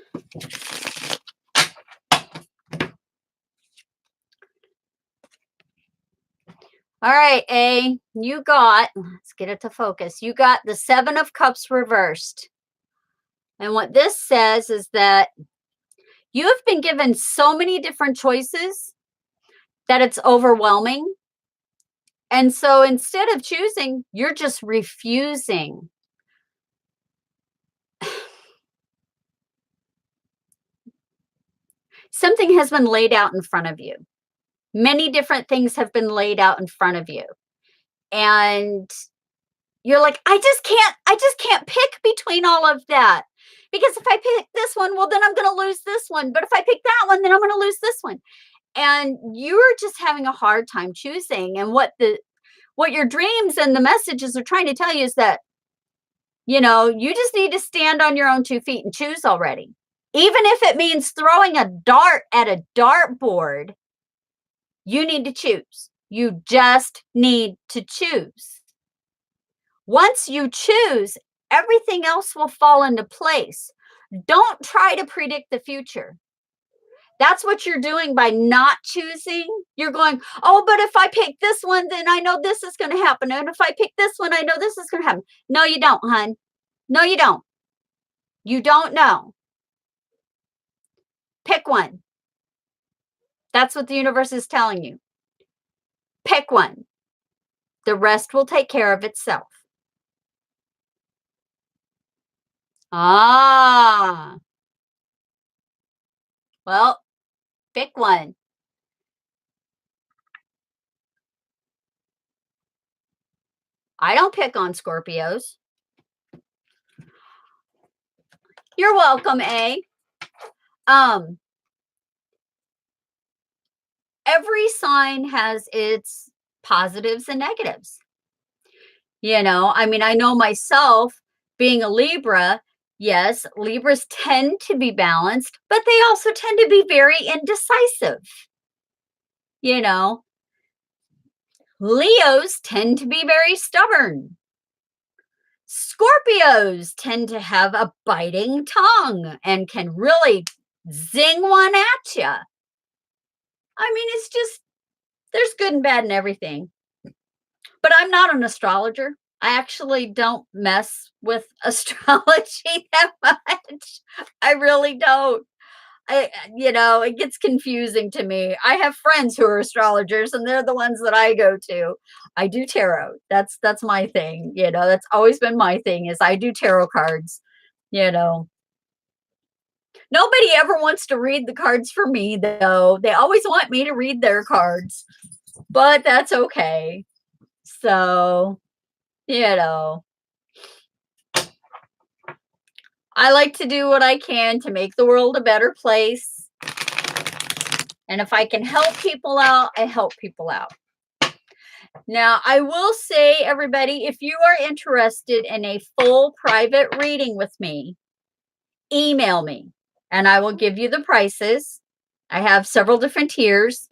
All right, A, let's get it to focus. You got the 7 of Cups reversed. And what this says is that you have been given so many different choices that it's overwhelming. And so instead of choosing, you're just refusing. Something has been laid out in front of you. Many different things have been laid out in front of you. And you're like, I just can't pick between all of that. Because if I pick this one, well, then I'm going to lose this one. But if I pick that one, then I'm going to lose this one. And you're just having a hard time choosing. And what your dreams and the messages are trying to tell you is that, you just need to stand on your own 2 feet and choose already. Even if it means throwing a dart at a dartboard, you need to choose. You just need to choose. Once you choose, everything else will fall into place. Don't try to predict the future. That's what you're doing by not choosing. You're going, oh, but if I pick this one, then I know this is going to happen. And if I pick this one, I know this is going to happen. No, you don't, hun. No, you don't. You don't know. Pick one. That's what the universe is telling you. Pick one. The rest will take care of itself. Ah. Well, pick one. I don't pick on Scorpios. You're welcome, A. Every sign has its positives and negatives. I know myself being a Libra, yes, Libras tend to be balanced, but they also tend to be very indecisive. Leos tend to be very stubborn. Scorpios tend to have a biting tongue and can really zing one at you. It's just, there's good and bad in everything. But I'm not an astrologer. I actually don't mess with astrology that much. I really don't. It gets confusing to me. I have friends who are astrologers and they're the ones that I go to. I do tarot. That's my thing. That's always been my thing is I do tarot cards. Nobody ever wants to read the cards for me though. They always want me to read their cards. But that's okay. So, I like to do what I can to make the world a better place. And if I can help people out, I help people out. Now, I will say, everybody, if you are interested in a full private reading with me, email me and I will give you the prices. I have several different tiers.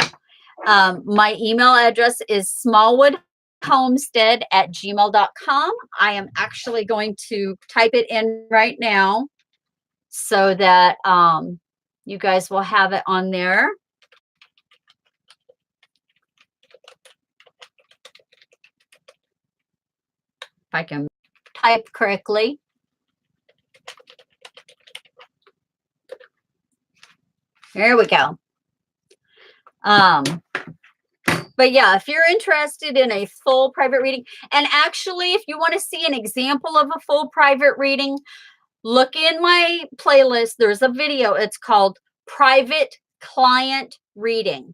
My email address is smallwoodhomestead@gmail.com. I am actually going to type it in right now so that you guys will have it on there. If I can type correctly. There we go. But yeah, if you're interested in a full private reading, and actually, if you want to see an example of a full private reading, look in my playlist. There's a video. It's called Private Client Reading.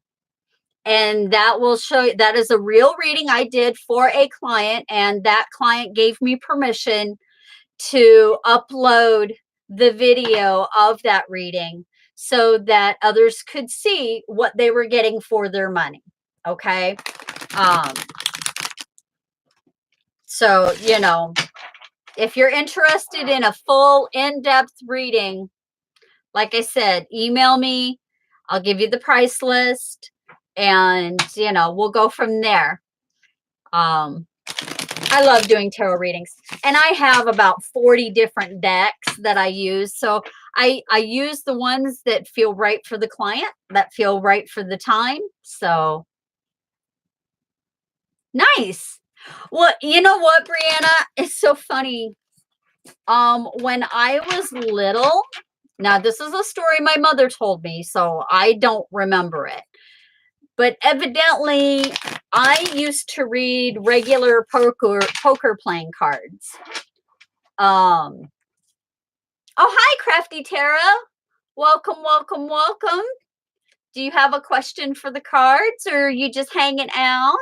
And that will show you, that is a real reading I did for a client. And that client gave me permission to upload the video of that reading so that others could see what they were getting for their money. Okay. So, if you're interested in a full in-depth reading, like I said, email me. I'll give you the price list and, we'll go from there. I love doing tarot readings and I have about 40 different decks that I use. So I use the ones that feel right for the client, that feel right for the time. So nice. Well, you know what, Brianna? It's so funny. When I was little, now this is a story my mother told me, so I don't remember it. But evidently, I used to read regular poker playing cards. Oh, hi, Crafty Tara. Welcome, welcome, welcome. Do you have a question for the cards or are you just hanging out?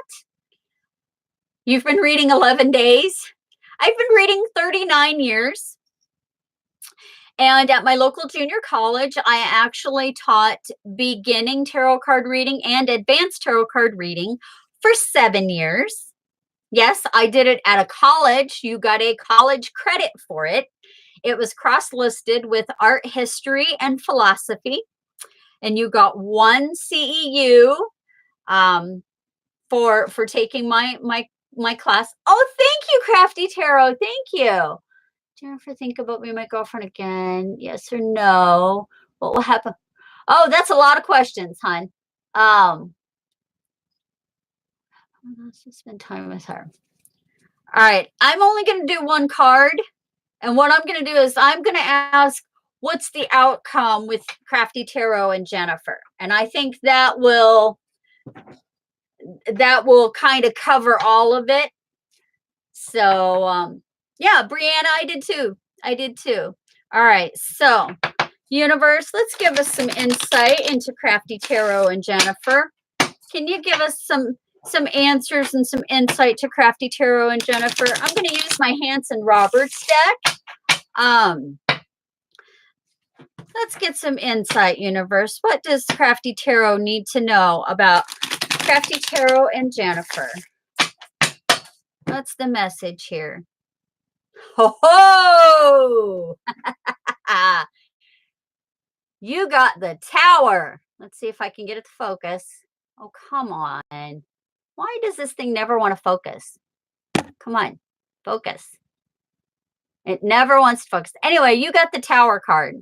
You've been reading 11 days? I've been reading 39 years. And at my local junior college, I actually taught beginning tarot card reading and advanced tarot card reading for 7 years. Yes, I did it at a college. You got a college credit for it. It was cross-listed with art history and philosophy. And you got 1 CEU for taking my class. Oh, thank you, Crafty Tarot. Thank you. Jennifer, think about me, my girlfriend again. Yes or no? What will happen? Oh, that's a lot of questions, hon. Let's just spend time with her. All right, I'm only going to do 1 card. And what I'm going to do is I'm going to ask, what's the outcome with Crafty Tarot and Jennifer? And I think that will kind of cover all of it. So, yeah, Brianna, I did too. I did too. All right, so universe, let's give us some insight into Crafty Tarot and Jennifer. Can you give us some answers and some insight to Crafty Tarot and Jennifer? I'm going to use my Hanson Roberts deck. Let's get some insight, universe. What does Crafty Tarot need to know about Crafty Tarot and Jennifer? What's the message here? Ho ho! You got the Tower. Let's see if I can get it to focus. Oh, come on. Why does this thing never want to focus? Come on, focus. It never wants to focus. Anyway, you got the Tower card.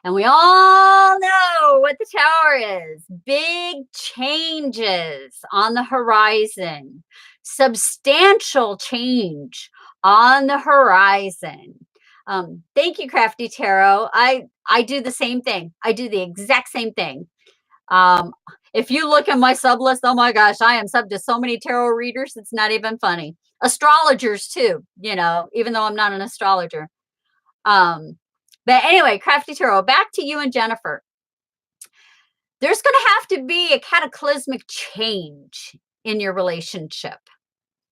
And we all know what the Tower is. Big changes on the horizon. Substantial change on the horizon. Thank you, Crafty Tarot. I do the same thing. I do the exact same thing. If you look at my sub list, oh my gosh, I am sub to so many tarot readers. It's not even funny. Astrologers too, you know, even though I'm not an astrologer. But anyway, Crafty Tarot, back to you and Jennifer. There's going to have to be a cataclysmic change in your relationship.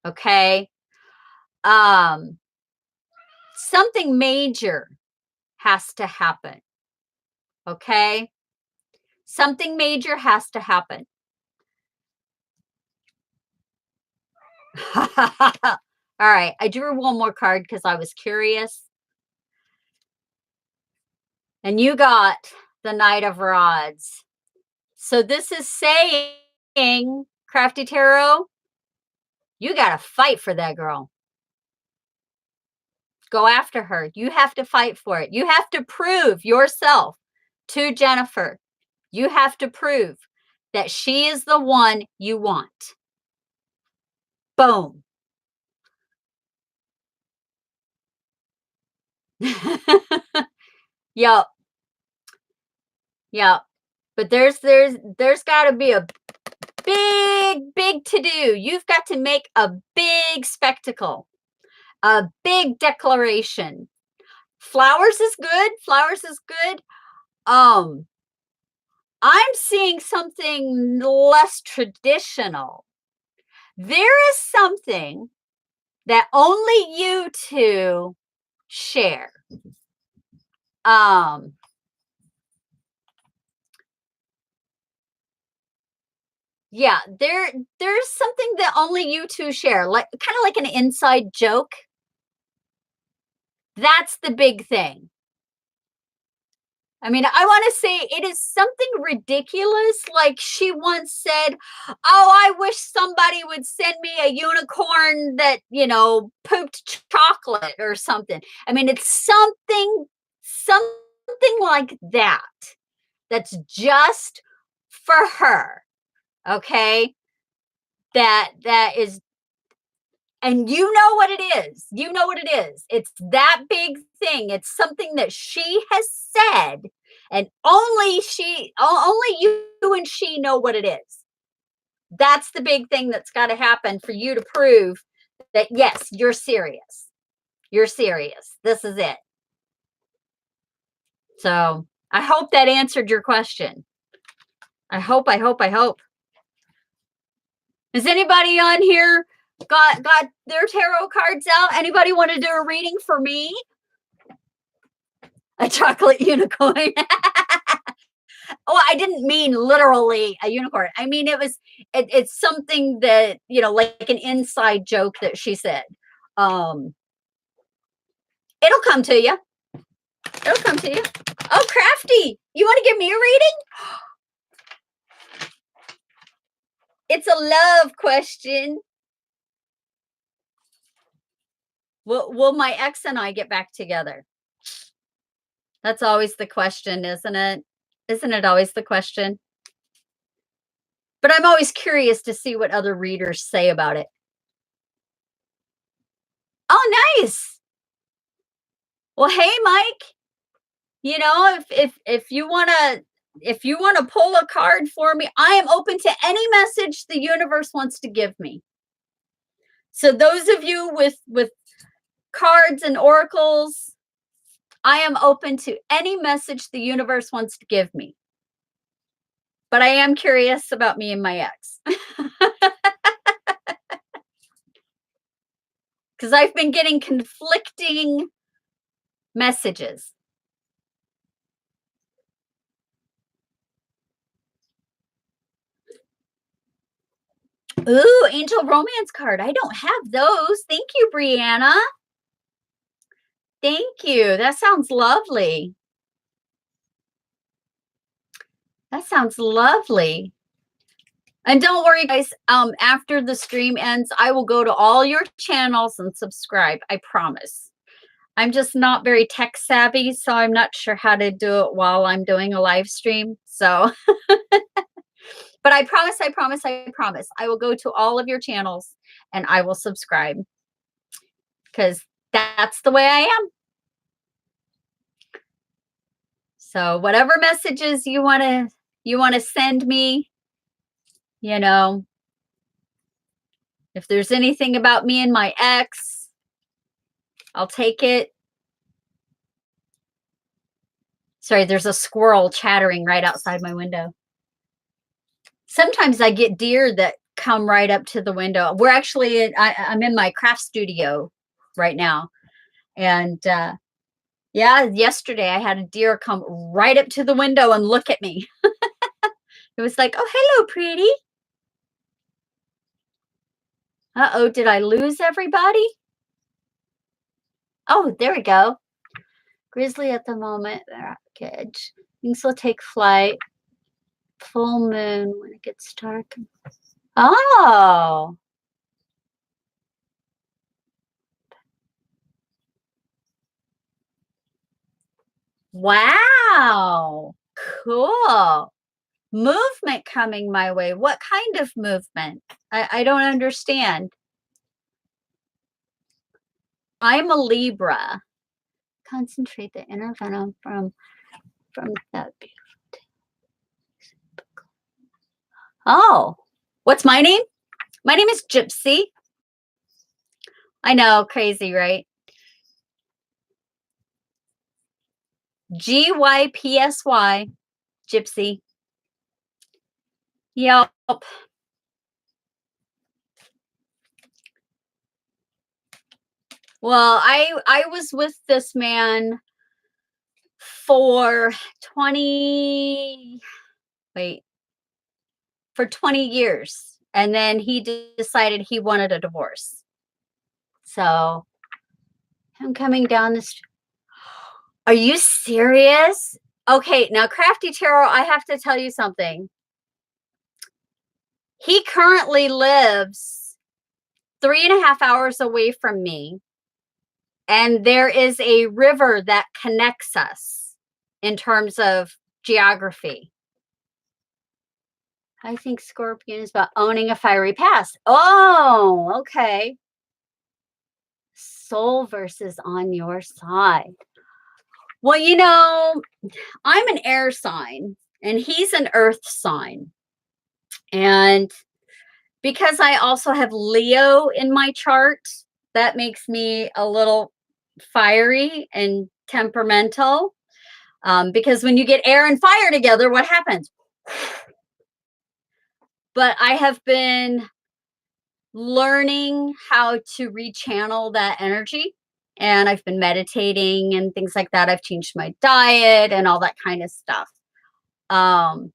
Okay. Something major has to happen. Okay. Something major has to happen. All right. I drew 1 more card because I was curious. And you got the Knight of Rods. So this is saying, Crafty Tarot, you got to fight for that girl. Go after her. You have to fight for it. You have to prove yourself to Jennifer. You have to prove that she is the one you want. Boom. Yep. Yep. But there's got to be a big to do. You've got to make a big spectacle, a big declaration. Flowers is good. Flowers is good. I'm seeing something less traditional. There is something that only you two share. Yeah, there's something that only you two share, like kind of like an inside joke. That's the big thing. I mean, I want to say it is something ridiculous. Like she once said, "Oh, I wish somebody would send me a unicorn that, you know, pooped chocolate or something." I mean, it's something like that. That's just for her. Okay? That is, and you know what it is. You know what it is. It's that big thing. It's something that she has said, and only you and she know what it is. That's the big thing that's got to happen for you to prove that, yes, you're serious. You're serious. This is it. So I hope that answered your question. I hope. Is anybody on here got their tarot cards out. Anybody want to do a reading for me? A chocolate unicorn. Oh, I didn't mean literally a unicorn. I mean it's something that, like an inside joke that she said. Um it'll come to you. It'll come to you. Oh, Crafty, you want to give me a reading? It's a love question. Will my ex and I get back together? That's always the question, isn't it? Isn't it always the question? But I'm always curious to see what other readers say about it. Oh, nice. Well, hey, Mike. If you want to pull a card for me, I am open to any message the universe wants to give me. So those of you with cards and oracles, I am open to any message the universe wants to give me. But I am curious about me and my ex. Because I've been getting conflicting messages. Ooh, angel romance card. I don't have those. Thank you, Brianna. Thank you. That sounds lovely. That sounds lovely. And don't worry, guys. After the stream ends, I will go to all your channels and subscribe. I promise. I'm just not very tech savvy, so I'm not sure how to do it while I'm doing a live stream. So, but I promise, I will go to all of your channels and I will subscribe because that's the way I am. So whatever messages you want to send me, if there's anything about me and my ex, I'll take it. Sorry, there's a squirrel chattering right outside my window. Sometimes I get deer that come right up to the window. We're actually, I'm in my craft studio right now. And yeah, yesterday I had a deer come right up to the window and look at me. It was like, oh, hello, pretty. Uh-oh, did I lose everybody? Oh, there we go. Grizzly at the moment, package. Things will take flight. Full moon when it gets dark. Oh. Wow. Cool. Movement coming my way. What kind of movement? I don't understand. I'm a Libra. Concentrate the inner venom from that beautiful. Oh, what's my name? My name is Gypsy. I know, crazy, right? Gypsy. Gypsy. Yep. Well, I was with this man for 20 years, and then he decided he wanted a divorce. So I'm coming down the street. Are you serious? Okay, now Crafty Tarot, I have to tell you something. He currently lives 3.5 hours away from me. And there is a river that connects us in terms of geography. I think Scorpion is about owning a fiery past. Oh, okay. Soul versus on your side. Well, I'm an air sign and he's an earth sign. And because I also have Leo in my chart, that makes me a little fiery and temperamental. Because when you get air and fire together, what happens? But I have been learning how to rechannel that energy. And I've been meditating and things like that. I've changed my diet and all that kind of stuff. Um,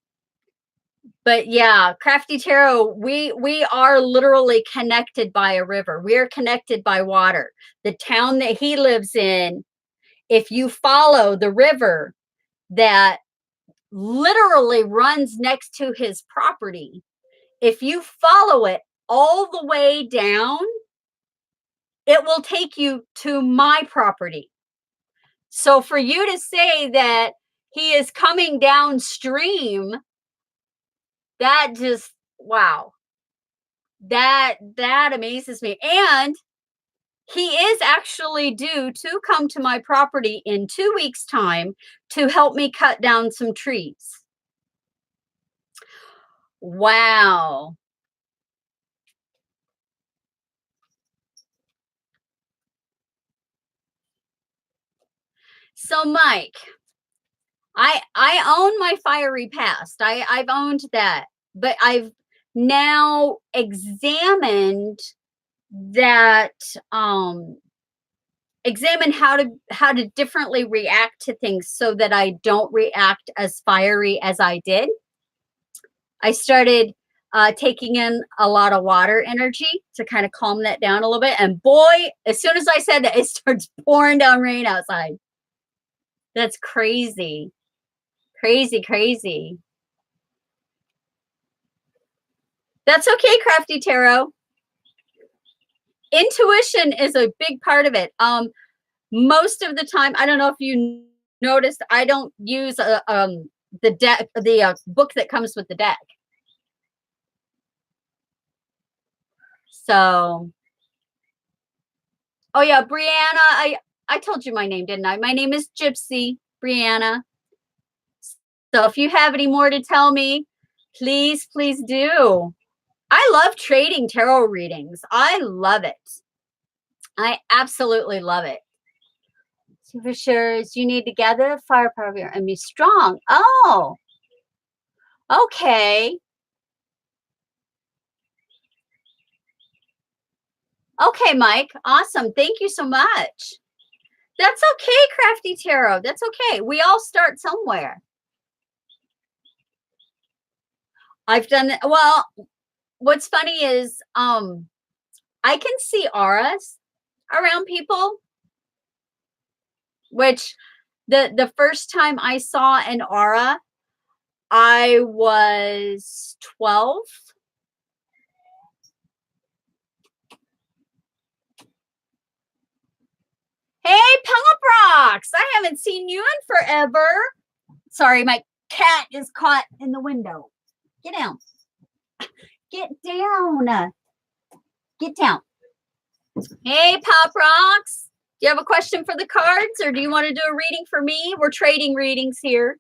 but yeah, Crafty Tarot, we are literally connected by a river. We are connected by water. The town that he lives in, if you follow the river that literally runs next to his property, if you follow it all the way down, it will take you to my property. So for you to say that he is coming downstream, that just, wow. That amazes me. And he is actually due to come to my property in 2 weeks' time to help me cut down some trees. Wow. So Mike, I own my fiery past. I've owned that, but I've now examined that examine how to differently react to things so that I don't react as fiery as I did. I started taking in a lot of water energy to kind of calm that down a little bit. And boy, as soon as I said that, it starts pouring down rain outside. That's crazy. Crazy, crazy. That's okay, Crafty Tarot. Intuition is a big part of it. Most of the time, I don't know if you noticed, I don't use the deck, the book that comes with the deck. So, oh yeah, Brianna, I told you my name, didn't I? My name is Gypsy, Brianna. So if you have any more to tell me, please, please do. I love trading tarot readings. I love it. I absolutely love it. So for sure, you need to gather the firepower and be strong. Oh, okay. Okay, Mike. Awesome. Thank you so much. That's okay, Crafty Tarot. That's okay. We all start somewhere. I've done it. Well, what's funny is I can see auras around people, which the first time I saw an aura, I was 12. Hey, Pop Rocks! I haven't seen you in forever. Sorry, my cat is caught in the window. Get down. Get down. Get down. Hey, Pop Rocks. Do you have a question for the cards or do you want to do a reading for me? We're trading readings here.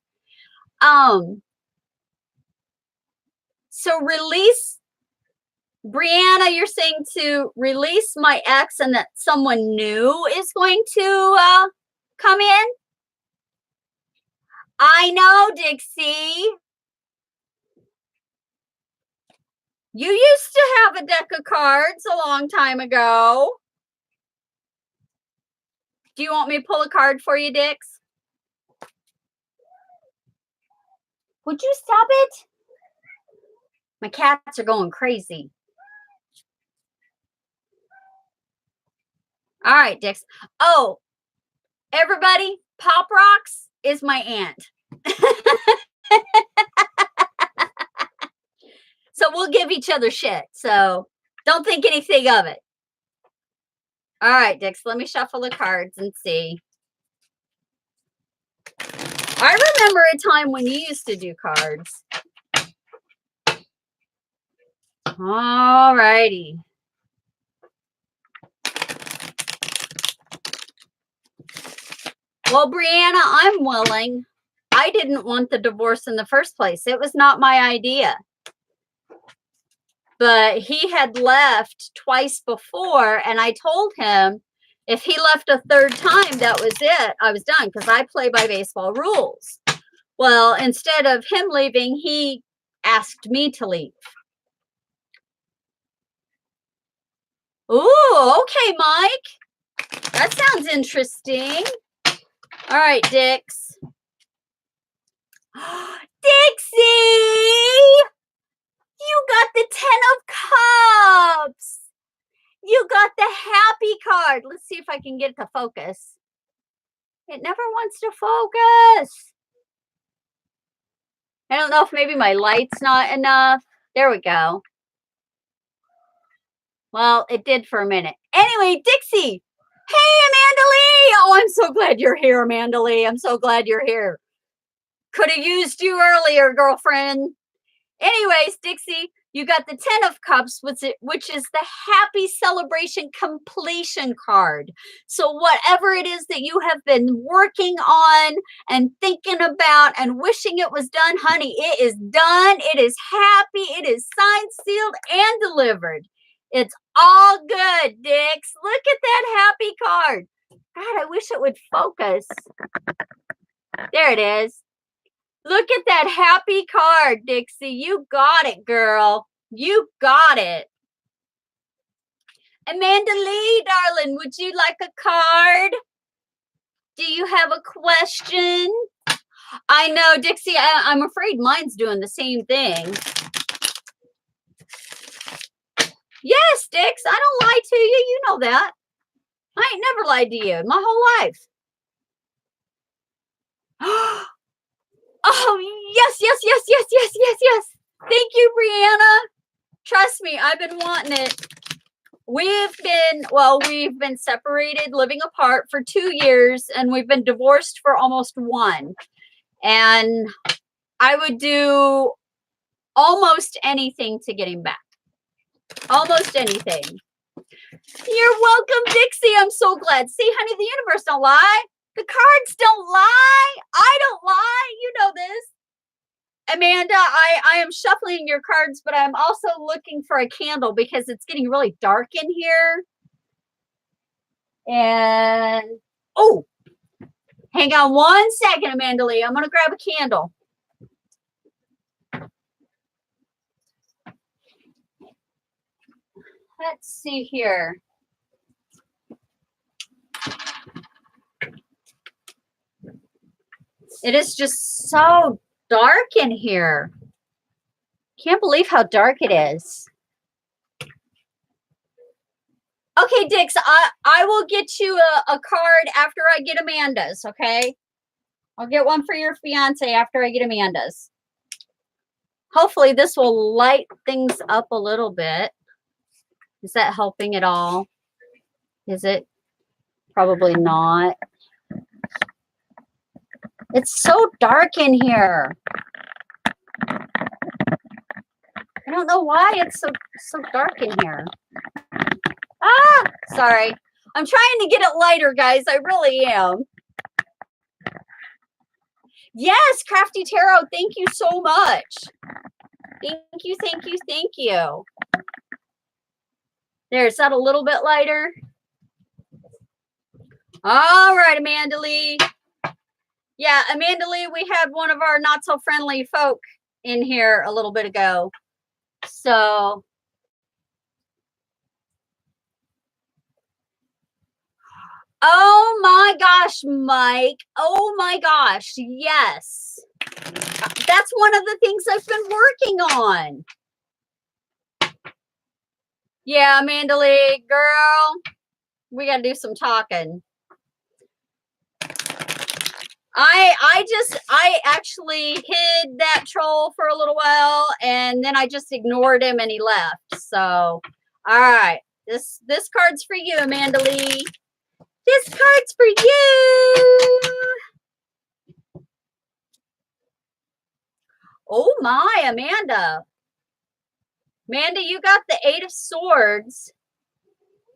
So release, Brianna, you're saying to release my ex and that someone new is going to come in? I know, Dixie. You used to have a deck of cards a long time ago. Do you want me to pull a card for you, Dix? Would you stop it? My cats are going crazy. All right, Dix. Oh, everybody, Pop Rocks is my aunt. So we'll give each other shit. So don't think anything of it. All right, Dix, let me shuffle the cards and see. I remember a time when you used to do cards. All righty. Well, Brianna, I'm willing. I didn't want the divorce in the first place. It was not my idea. But he had left twice before, and I told him if he left a third time, that was it. I was done because I play by baseball rules. Well, instead of him leaving, he asked me to leave. Ooh, okay, Mike. That sounds interesting. All right, Dix. Dixie! You got the 10 of Cups. You got the happy card. Let's see if I can get it to focus. It never wants to focus. I don't know if maybe my light's not enough. There we go. Well, it did for a minute. Anyway, Dixie. Hey, Amanda Lee. Oh, I'm so glad you're here, Amanda Lee. I'm so glad you're here. Could have used you earlier, girlfriend. Anyways, Dixie, you got the 10 of Cups, which is the happy celebration completion card. So whatever it is that you have been working on and thinking about and wishing it was done, honey, it is done. It is happy. It is signed, sealed, and delivered. It's all good, Dix. Look at that happy card. God, I wish it would focus. There it is. Look at that happy card, Dixie. You got it, girl. You got it. Amanda Lee, darling, would you like a card? Do you have a question? I know, Dixie, I'm afraid mine's doing the same thing. Yes, Dix, I don't lie to you. You know that. I ain't never lied to you in my whole life. Oh, yes, yes, yes, yes, yes, yes, yes. Thank you, Brianna. Trust me, I've been wanting it. We've been separated, living apart for 2 years, and we've been divorced for almost 1. And I would do almost anything to get him back. Almost anything. You're welcome, Dixie. I'm so glad. See, honey, the universe don't lie. The cards don't lie. I don't lie. You know this. Amanda, I am shuffling your cards, but I'm also looking for a candle because it's getting really dark in here. And, oh, hang on 1 second, Amanda Lee. I'm going to grab a candle. Let's see here. It is just so dark in here. Can't believe how dark it is. Okay, Dix, I will get you a card after I get Amanda's, okay? I'll get one for your fiance after I get Amanda's. Hopefully this will light things up a little bit. Is that helping at all? Is it? Probably not. It's so dark in here. I don't know why it's so dark in here. Ah, sorry. I'm trying to get it lighter, guys. I really am. Yes, Crafty Tarot, thank you so much. Thank you, thank you, thank you. There, is that a little bit lighter? All right, Amanda Lee. Yeah, Amanda Lee, we had one of our not so friendly folk in here a little bit ago. So, oh my gosh, Mike. Oh my gosh, yes. That's one of the things I've been working on. Yeah, Amanda Lee, girl, we got to do some talking. I actually hid that troll for a little while, and then I just ignored him and he left. So, all right, this card's for you, Amanda Lee. This card's for you. Oh my, Amanda. Amanda, you got the 8 of Swords.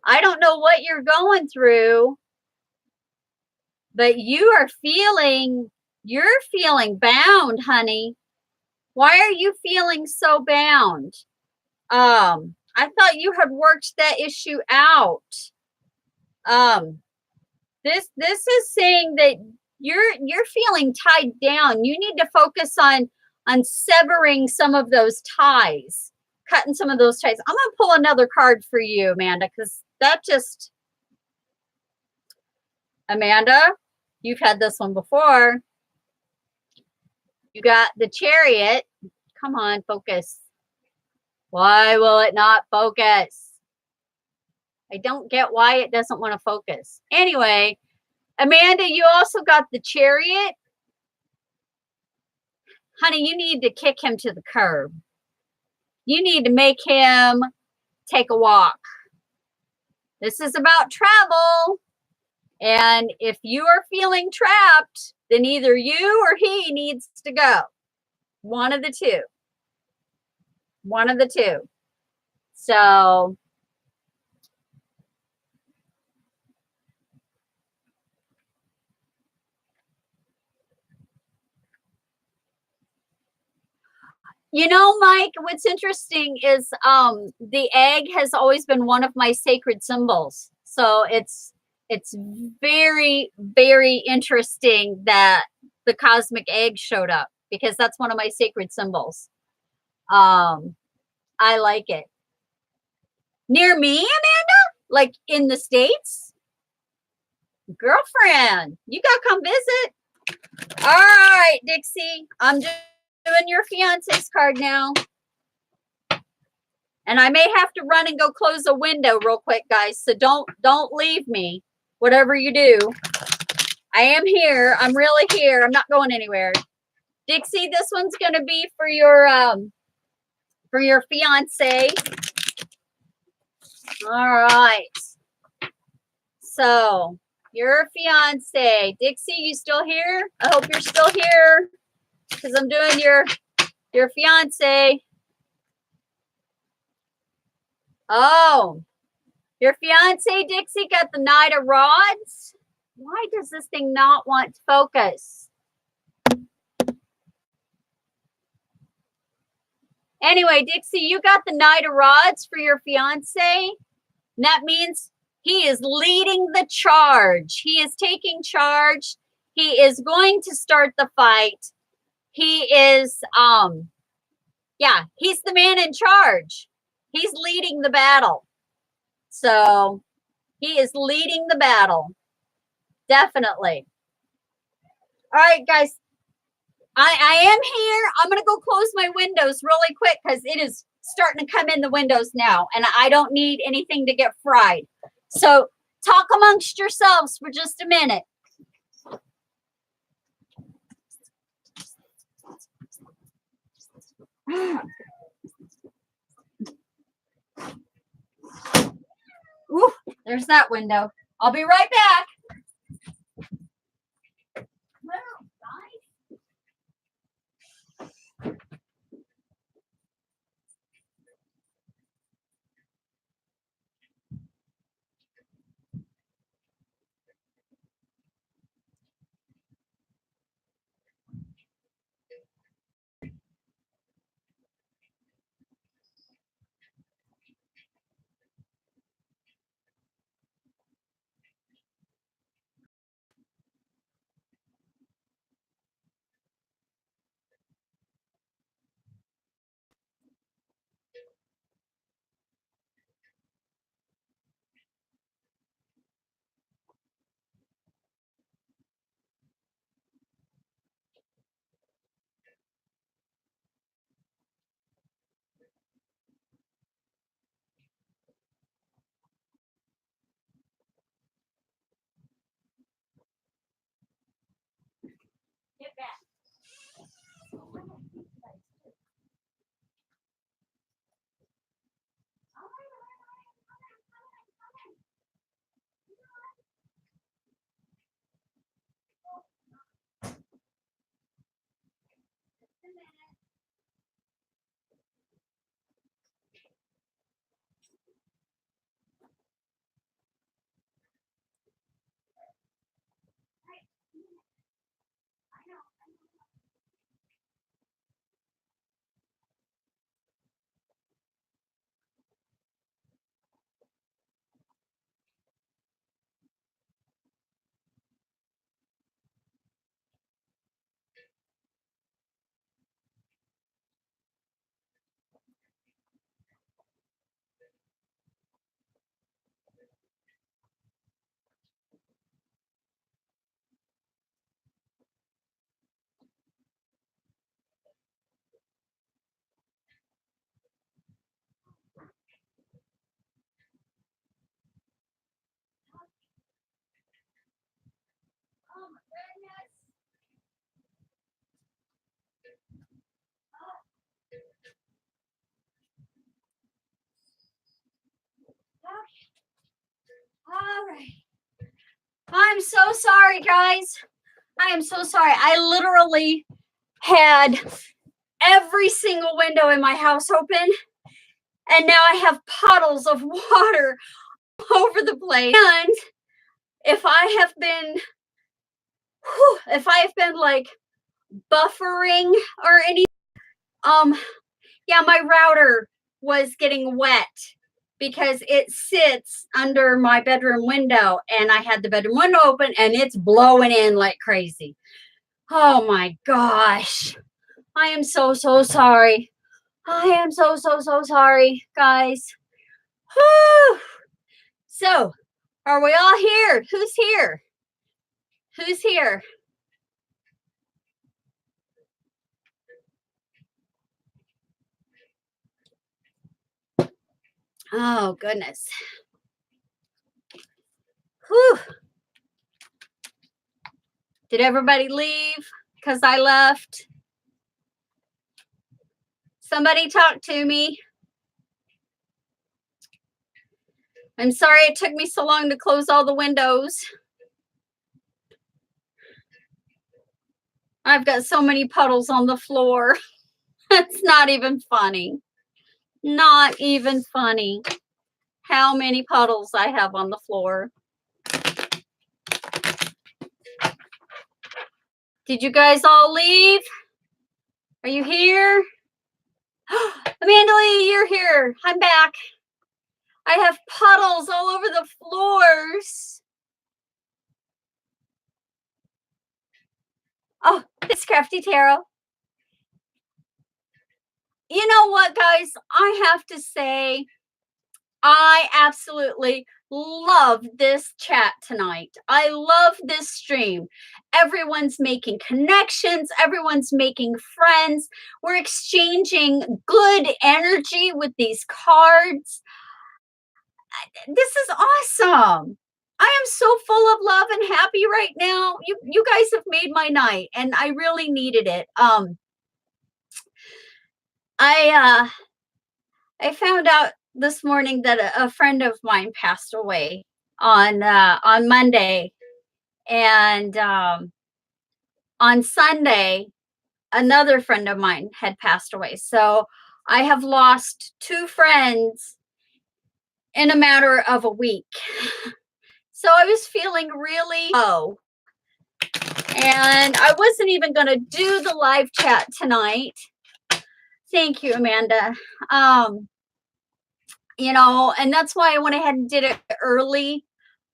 I don't know what you're going through, but you're feeling bound, honey. Why are you feeling so bound? I thought you had worked that issue out. This is saying that you're feeling tied down. You need to focus on severing some of those ties, cutting some of those ties. I'm gonna pull another card for you, Amanda, because that just Amanda, you've had this one before. You got the Chariot. Come on, focus. Why will it not focus? I don't get why it doesn't want to focus. Anyway, Amanda, you also got the Chariot. Honey, you need to kick him to the curb. You need to make him take a walk. This is about travel. And if you are feeling trapped, then either you or he needs to go. One of the two. One of the two. So, you know, Mike, what's interesting is the egg has always been one of my sacred symbols. So it's very, very interesting that the cosmic egg showed up because that's one of my sacred symbols. I like it. Near me, Amanda? Like in the States? Girlfriend, you gotta come visit. All right, Dixie, I'm just doing your fiance's card now. And I may have to run and go close a window real quick, guys. So don't leave me. Whatever you do. I am here. I'm really here. I'm not going anywhere. Dixie, this one's gonna be for your fiance. All right. So your fiance. Dixie, you still here? I hope you're still here. Because I'm doing your fiance. Oh, your fiance, Dixie, got the Knight of Rods. Why does this thing not want to focus? Anyway, Dixie, you got the Knight of Rods for your fiance. And that means he is leading the charge. He is taking charge. He is going to start the fight. He is, yeah, he's the man in charge. He's leading the battle. So he is leading the battle. Definitely. All right, guys. I am here. I'm going to go close my windows really quick because it is starting to come in the windows now. And I don't need anything to get fried. So talk amongst yourselves for just a minute. Ooh, there's that window. I'll be right back. right. I'm so sorry, guys. I am so sorry. I literally had every single window in my house open, and now I have puddles of water over the place. And if I have been, like buffering or anything, yeah, my router was getting wet because it sits under my bedroom window, and I had the bedroom window open and it's blowing in like crazy. Oh my gosh. I am so sorry. I am so sorry, guys. Whew. So, are we all here? Who's here? Who's here? Oh, goodness. Whew. Did everybody leave because I left? Somebody talk to me. I'm sorry it took me so long to close all the windows. I've got so many puddles on the floor. It's not even funny. Not even funny how many puddles I have on the floor. Did you guys all leave? Are you here? Amanda Lee, you're here. I'm back. I have puddles all over the floors. Oh, it's Crafty Tarot. You know what, guys? I have to say, I absolutely love this chat tonight. I love this stream. Everyone's making connections. Everyone's making friends. We're exchanging good energy with these cards. This is awesome. I am so full of love and happy right now. You guys have made my night, and I really needed it. I found out this morning that a friend of mine passed away on Monday, and on Sunday another friend of mine had passed away. So I have lost two friends in a matter of a week. So I was feeling really low, and I wasn't even going to do the live chat tonight. Thank you, Amanda. And that's why I went ahead and did it early.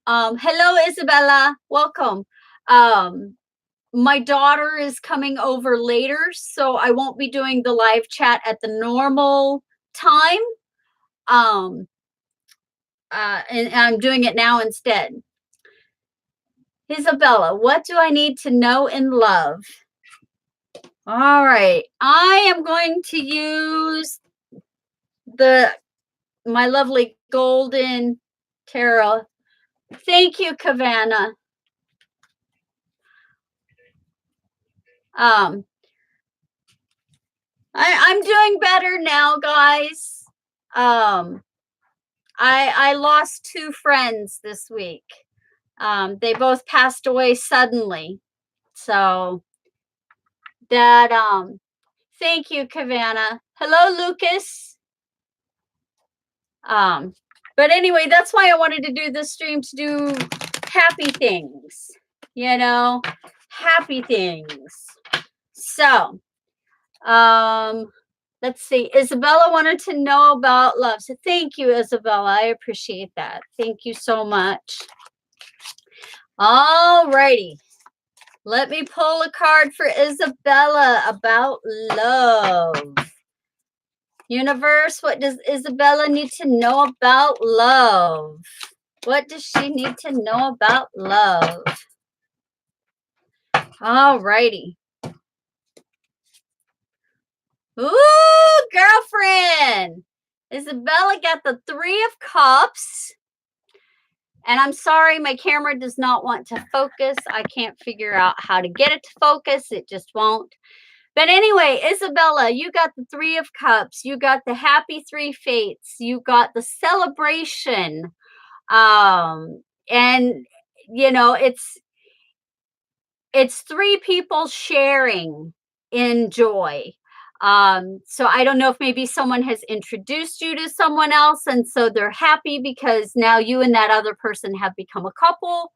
Hello, Isabella. Welcome. My daughter is coming over later, so I won't be doing the live chat at the normal time. And I'm doing it now instead. Isabella, what do I need to know in love? All right. I am going to use my lovely golden tarot. Thank you, Kavana. I'm doing better now, guys. I lost two friends this week. They both passed away suddenly. So that thank you, Kavana. Hello, Lucas. But anyway, that's why I wanted to do this stream, to do happy things, happy things. So, let's see. Isabella wanted to know about love. So thank you, Isabella. I appreciate that. Thank you so much. All righty. Let me pull a card for Isabella about love. Universe, what does Isabella need to know about love? What does she need to know about love? All righty. Ooh, girlfriend. Isabella got the 3 of Cups. And I'm sorry, my camera does not want to focus. I can't figure out how to get it to focus. It just won't. But anyway, Isabella, you got the 3 of Cups. You got the happy 3 fates. You got the celebration. And, it's 3 people sharing in joy. So I don't know if maybe someone has introduced you to someone else, and so they're happy because now you and that other person have become a couple.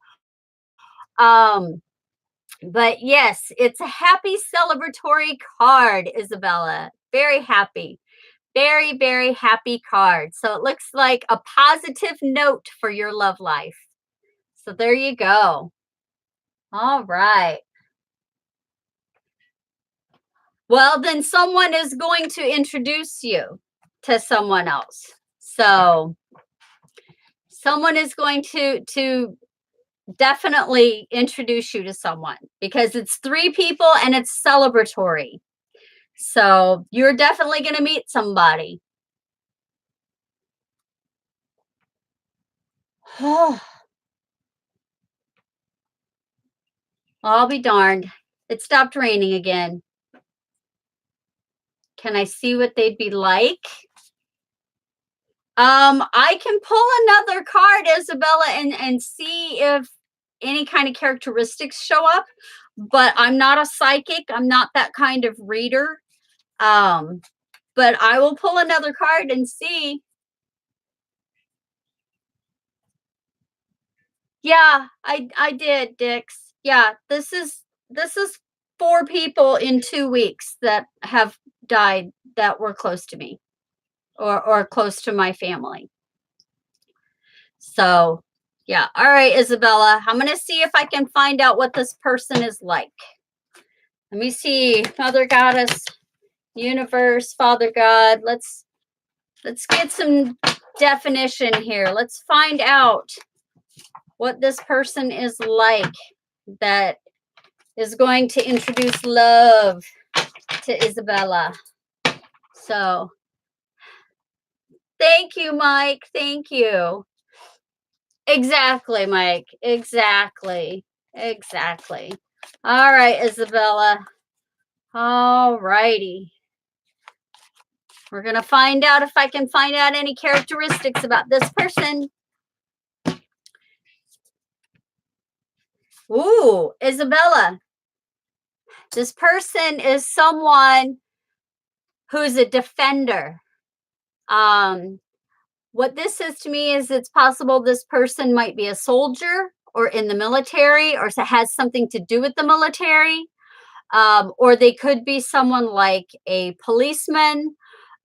Um, but yes, it's a happy celebratory card, Isabella. Very happy. Very, very happy card. So it looks like a positive note for your love life. So there you go. All right. Well, then someone is going to introduce you to someone else. So someone is going to definitely introduce you to someone because it's 3 people and it's celebratory. So you're definitely going to meet somebody. I'll be darned. It stopped raining again. Can I see what they'd be like? I can pull another card, Isabella, and see if any kind of characteristics show up, but I'm not a psychic. I'm not that kind of reader. Um, but I will pull another card and see. Yeah, I did, Dix. Yeah, this is 4 people in 2 weeks that have died that were close to me or close to my family. So, yeah. All right, Isabella. I'm going to see if I can find out what this person is like. Let me see. Mother Goddess, Universe, Father God. Let's get some definition here. Let's find out what this person is like that is going to introduce love to Isabella. So, thank you, Mike. Thank you. Exactly, Mike. Exactly. Exactly. All right, Isabella. All righty. We're going to find out if I can find out any characteristics about this person. Ooh, Isabella. This person is someone who's a defender. What this says to me is it's possible this person might be a soldier or in the military or has something to do with the military. Or they could be someone like a policeman,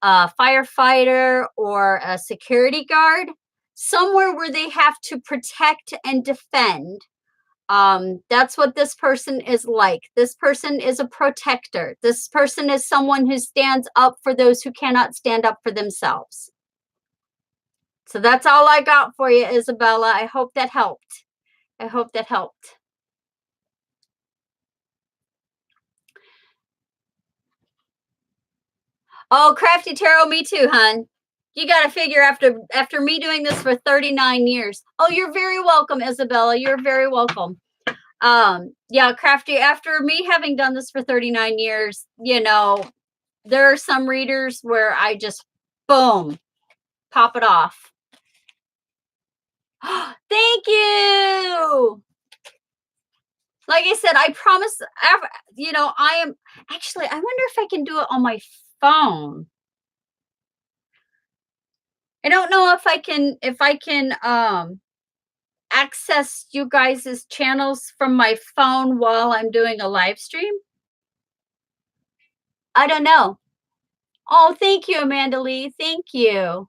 a firefighter, or a security guard, somewhere where they have to protect and defend. That's what this person is like. This person is a protector. This person is someone who stands up for those who cannot stand up for themselves. So that's all I got for you, Isabella. I hope that helped. I hope that helped. Oh, Crafty Tarot, me too, hun. You got to figure after me doing this for 39 years. Oh, you're very welcome, Isabella. You're very welcome. Yeah, Crafty, after me having done this for 39 years, there are some readers where I just boom, pop it off. Thank you. Like I said, I promise, I am actually, I wonder if I can do it on my phone. I don't know if I can access you guys' channels from my phone while I'm doing a live stream. I don't know. Oh, thank you, Amanda Lee. Thank you.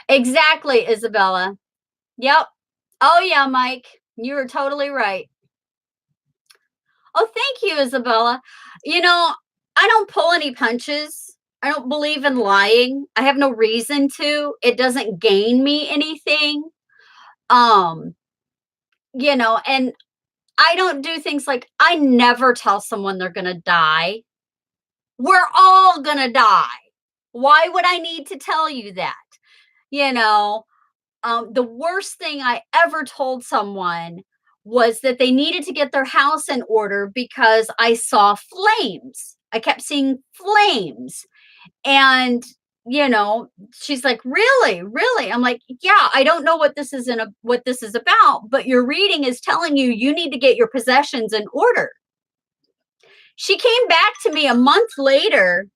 Exactly, Isabella. Yep. Oh yeah, Mike. You were totally right. Oh, thank you, Isabella. I don't pull any punches. I don't believe in lying. I have no reason to. It doesn't gain me anything. Um, and I don't do things like I never tell someone they're going to die. We're all going to die. Why would I need to tell you that? The worst thing I ever told someone was that they needed to get their house in order because I saw flames. I kept seeing flames. And you know, she's like, "Really? Really?" I'm like, "Yeah, I don't know what this is about, but your reading is telling you you need to get your possessions in order." She came back to me a month later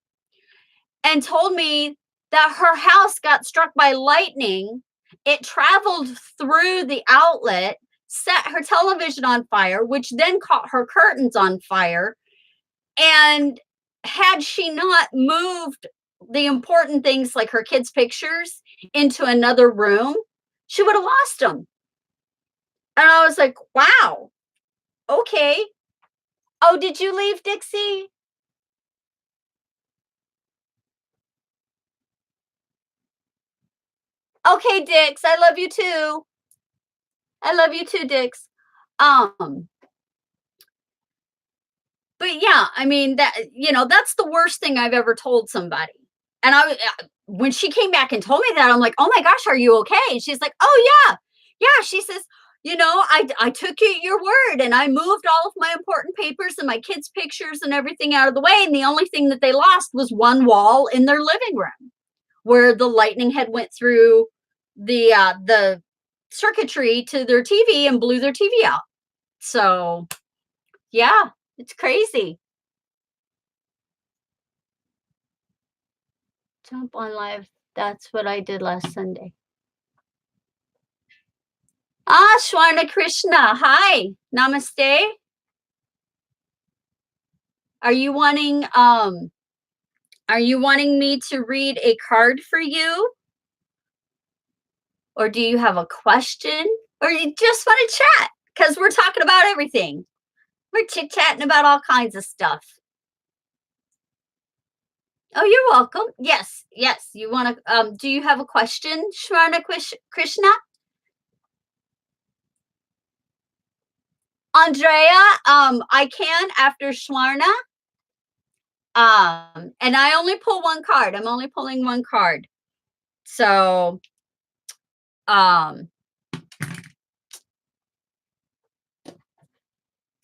and told me that her house got struck by lightning. It traveled through the outlet, set her television on fire, which then caught her curtains on fire. And had she not moved the important things like her kids' pictures into another room, she would have lost them. And I was like, wow, okay. Oh, did you leave, Dixie? Okay, Dix, I love you too. I love you too, Dix. Um, but yeah, I mean that that's the worst thing I've ever told somebody. And when she came back and told me that, I'm like, "Oh my gosh, are you okay?" And she's like, "Oh yeah. Yeah." She says, I took you at your word and I moved all of my important papers and my kids' pictures and everything out of the way. And the only thing that they lost was one wall in their living room where the lightning had went through the circuitry to their TV and blew their TV out. So yeah, it's crazy. Jump on live. That's what I did last Sunday. Ah, Shwarna Krishna. Hi. Namaste. Are you wanting are you wanting me to read a card for you? Or do you have a question? Or you just want to chat? Because we're talking about everything. We're chit-chatting about all kinds of stuff. Oh, you're welcome. Yes, yes. You want to do you have a question, Shwarna Krishna? Andrea, I can after Shwarna. And I only pull one card. I'm only pulling one card. So, um,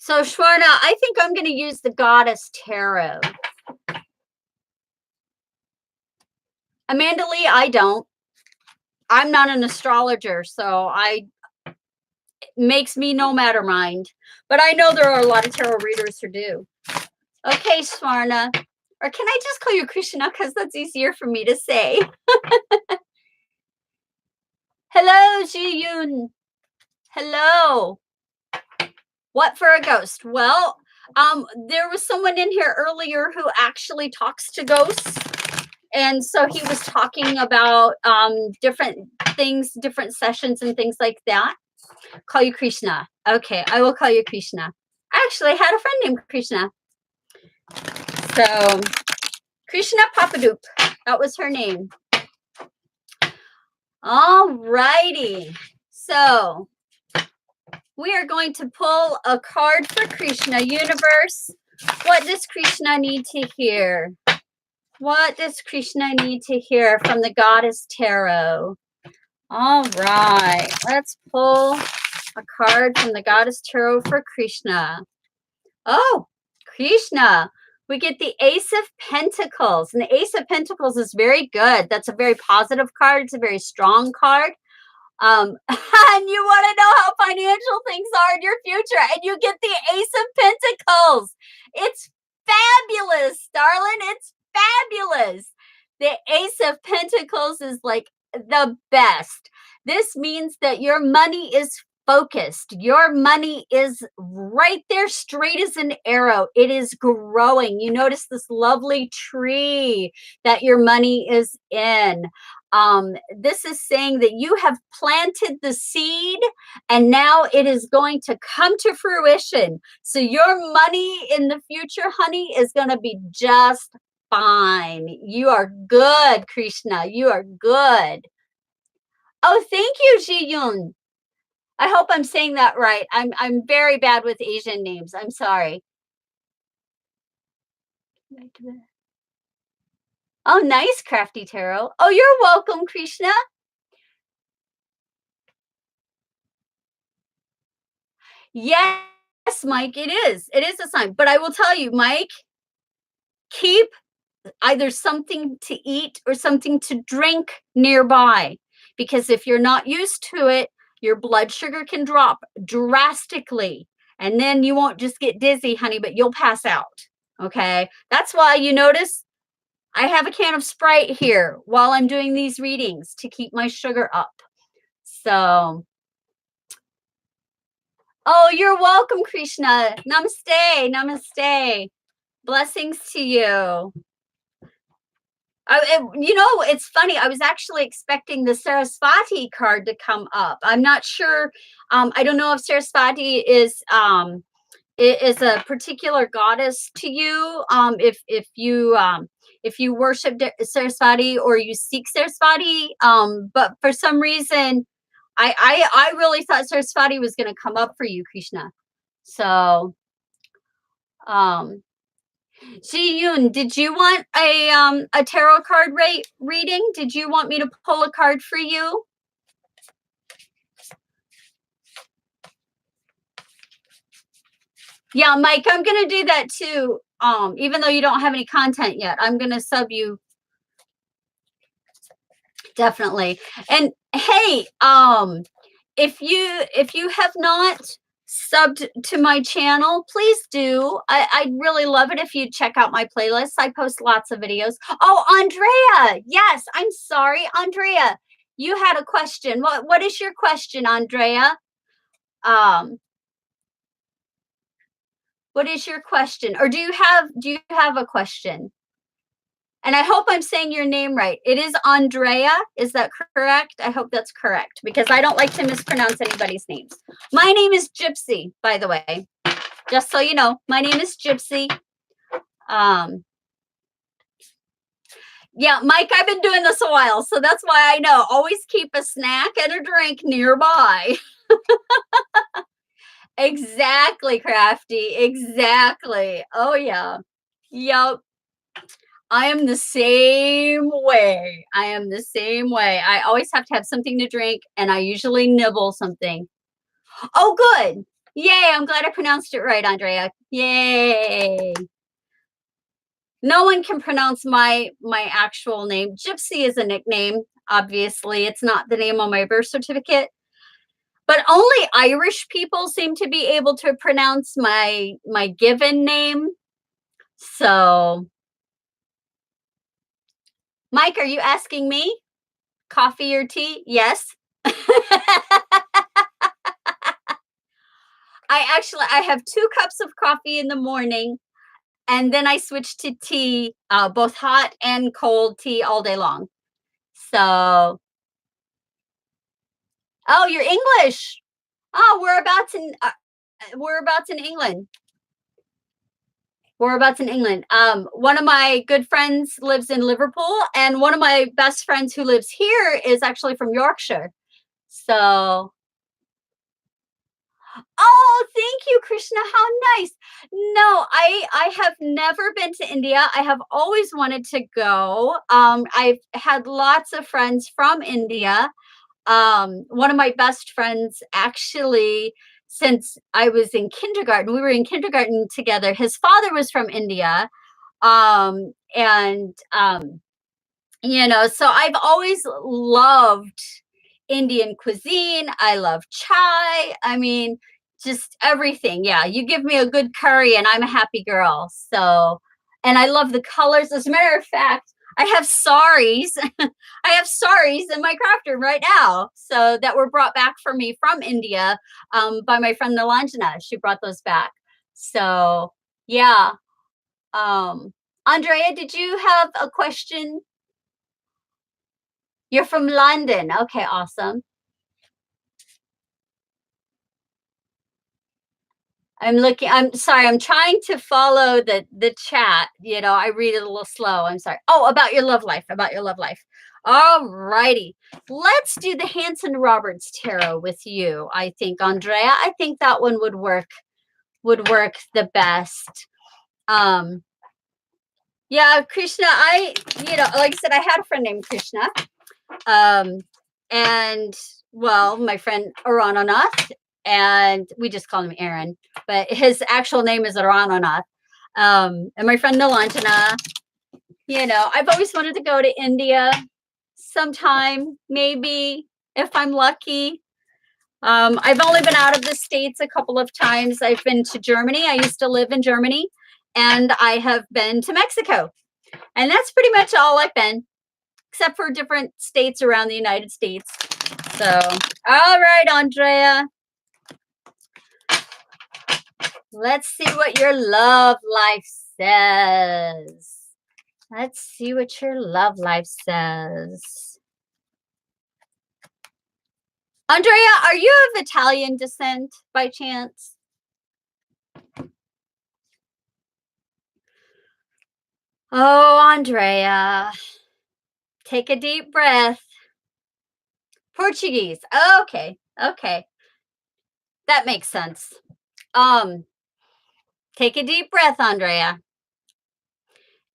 Shwarna, I think I'm going to use the Goddess Tarot. Amanda Lee, I don't. I'm not an astrologer, so it makes me no matter mind. But I know there are a lot of tarot readers who do. Okay, Shwarna. Or can I just call you Krishna because that's easier for me to say? Hello, Ji Yun. Hello. What for a ghost? Well, there was someone in here earlier who actually talks to ghosts. And so he was talking about different things, different sessions and things like that. Call you Krishna. Okay, I will call you Krishna. I actually had a friend named Krishna. So Krishna Papadoop. That was her name. All righty. So we are going to pull a card for Krishna. Universe, what does Krishna need to hear? What does Krishna need to hear from the Goddess Tarot? All right, let's pull a card from the Goddess Tarot for Krishna. Oh, Krishna, we get the Ace of Pentacles. And the Ace of Pentacles is very good. That's a very positive card. It's a very strong card. And you want to know how financial things are in your future, and you get the Ace of Pentacles. It's fabulous, darling. It's fabulous. The Ace of Pentacles is like the best. This means that your money is focused. Your money is right there, straight as an arrow. It is growing. You notice this lovely tree that your money is in. This is saying that you have planted the seed and now it is going to come to fruition. So your money in the future, honey, is going to be just fine. You are good, Krishna. You are good. Oh, thank you, Ji Yun. I hope I'm saying that right. I'm very bad with Asian names. I'm sorry. Oh, nice, Crafty Tarot. Oh, you're welcome, Krishna. Yes, Mike, it is. It is a sign. But I will tell you, Mike, keep either something to eat or something to drink nearby. Because if you're not used to it, your blood sugar can drop drastically. And then you won't just get dizzy, honey, but you'll pass out. Okay. That's why you notice I have a can of Sprite here while I'm doing these readings to keep my sugar up. So, oh, you're welcome, Krishna. Namaste. Namaste. Blessings to you. It's funny. I was actually expecting the Saraswati card to come up. I'm not sure. I don't know if Saraswati is a particular goddess to you. If you worship Saraswati or you seek Saraswati, but for some reason, I really thought Saraswati was going to come up for you, Krishna. So, Ji Yun, did you want a tarot card reading? Did you want me to pull a card for you? Yeah, Mike, I'm gonna do that too. Even though you don't have any content yet, I'm gonna sub you. Definitely. And hey, if you have not subbed to my channel, please do. I'd really love it if you'd check out my playlist. I post lots of videos. Oh, Andrea. Yes, I'm sorry, Andrea. You had a question. What is your question, Andrea? What is your question? Or do you have a question? And I hope I'm saying your name right. It is Andrea. Is that correct? I hope that's correct because I don't like to mispronounce anybody's names. My name is Gypsy, by the way. Just so you know, my name is Gypsy. Yeah, Mike, I've been doing this a while, so that's why I know. Always keep a snack and a drink nearby. Exactly, Crafty. Exactly. Oh, yeah. Yep. I am the same way. I am the same way. I always have to have something to drink, and I usually nibble something. Oh, good. Yay. I'm glad I pronounced it right, Andrea. Yay. No one can pronounce my actual name. Gypsy is a nickname, obviously. It's not the name on my birth certificate. But only Irish people seem to be able to pronounce my given name. So, Mike, are you asking me? Coffee or tea? Yes. I have 2 cups of coffee in the morning, and then I switch to tea, both hot and cold tea all day long. So, oh, you're English. Oh, whereabouts in England? Whereabouts in England? One of my good friends lives in Liverpool, and one of my best friends who lives here is actually from Yorkshire. So, oh, thank you, Krishna. How nice. No, I have never been to India. I have always wanted to go. I've had lots of friends from India. One of my best friends actually, since I was in kindergarten, we were in kindergarten together. His father was from India. And so I've always loved Indian cuisine. I love chai. I mean, just everything. Yeah, you give me a good curry and I'm a happy girl. So, and I love the colors. As a matter of fact, I have saris. I have saris in my craft room right now. So that were brought back for me from India by my friend Nilanjana. She brought those back. So yeah. Andrea, did you have a question? You're from London. Okay, awesome. I'm sorry, I'm trying to follow the chat. I read it a little slow. I'm sorry. Oh, about your love life, All righty. Let's do the Hanson Roberts tarot with you, I think, Andrea. I think that one would work the best. Yeah, Krishna, like I said, I had a friend named Krishna. And well, my friend Arananath, and we just call him Aaron, but his actual name is Arananath. And my friend Nilanjana. You know, I've always wanted to go to India sometime, maybe if I'm lucky. I've only been out of the States a couple of times. I've been to Germany. I used to live in Germany, and I have been to Mexico. And that's pretty much all I've been, except for different states around the United States. So, all right, Andrea. Let's see what your love life says. Let's see what your love life says. Andrea, are you of Italian descent by chance? Oh, Andrea, take a deep breath. Portuguese. Okay. Okay. That makes sense. Take a deep breath, Andrea.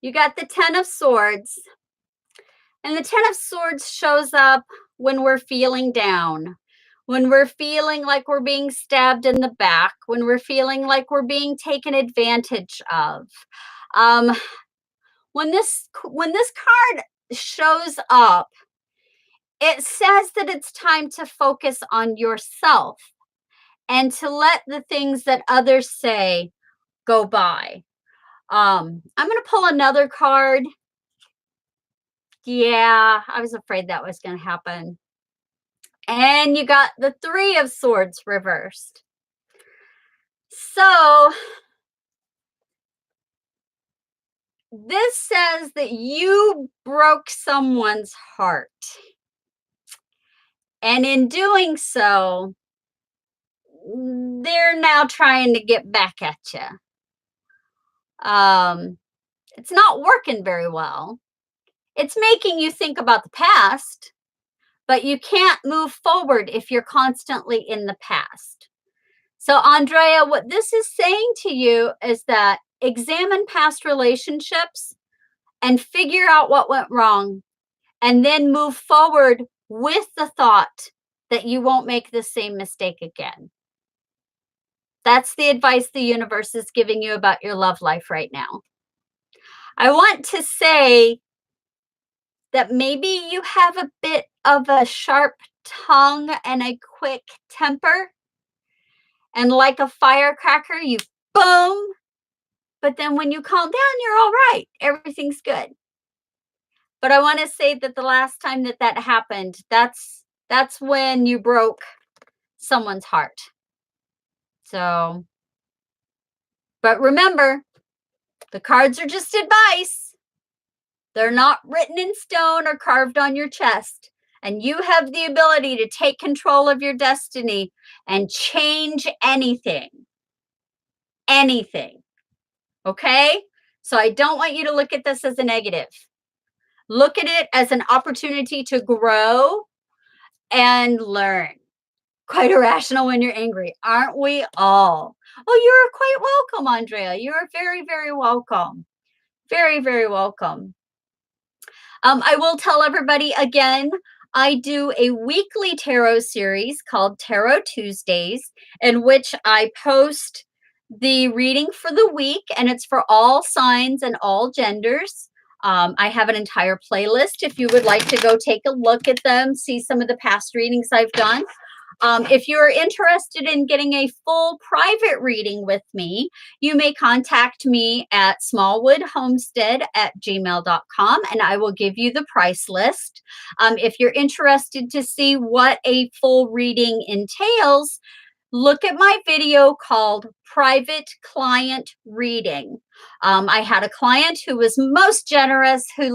You got the 10 of Swords. And the 10 of Swords shows up when we're feeling down, when we're feeling like we're being stabbed in the back, when we're feeling like we're being taken advantage of. When this card shows up, it says that it's time to focus on yourself and to let the things that others say go by. I'm going to pull another card. Yeah, I was afraid that was going to happen. And you got the 3 of Swords reversed. So this says that you broke someone's heart. And in doing so, they're now trying to get back at you. It's not working very well. It's making you think about the past, but you can't move forward if you're constantly in the past. So, Andrea, what this is saying to you is that examine past relationships and figure out what went wrong, and then move forward with the thought that you won't make the same mistake again. That's the advice the universe is giving you about your love life right now. I want to say that maybe you have a bit of a sharp tongue and a quick temper. And like a firecracker, you boom. But then when you calm down, you're all right. Everything's good. But I want to say that the last time that happened, that's when you broke someone's heart. So, but remember, the cards are just advice. They're not written in stone or carved on your chest. And you have the ability to take control of your destiny and change anything. Anything. Okay? So I don't want you to look at this as a negative. Look at it as an opportunity to grow and learn. Quite irrational when you're angry, aren't we all? Oh, you're quite welcome, Andrea. You're very, very welcome. Very, very welcome. I will tell everybody again, I do a weekly tarot series called Tarot Tuesdays, in which I post the reading for the week, and it's for all signs and all genders. I have an entire playlist if you would like to go take a look at them, see some of the past readings I've done. If you're interested in getting a full private reading with me, you may contact me at smallwoodhomestead@gmail.com, and I will give you the price list. If you're interested to see what a full reading entails, look at my video called Private Client Reading. I had a client who was most generous, who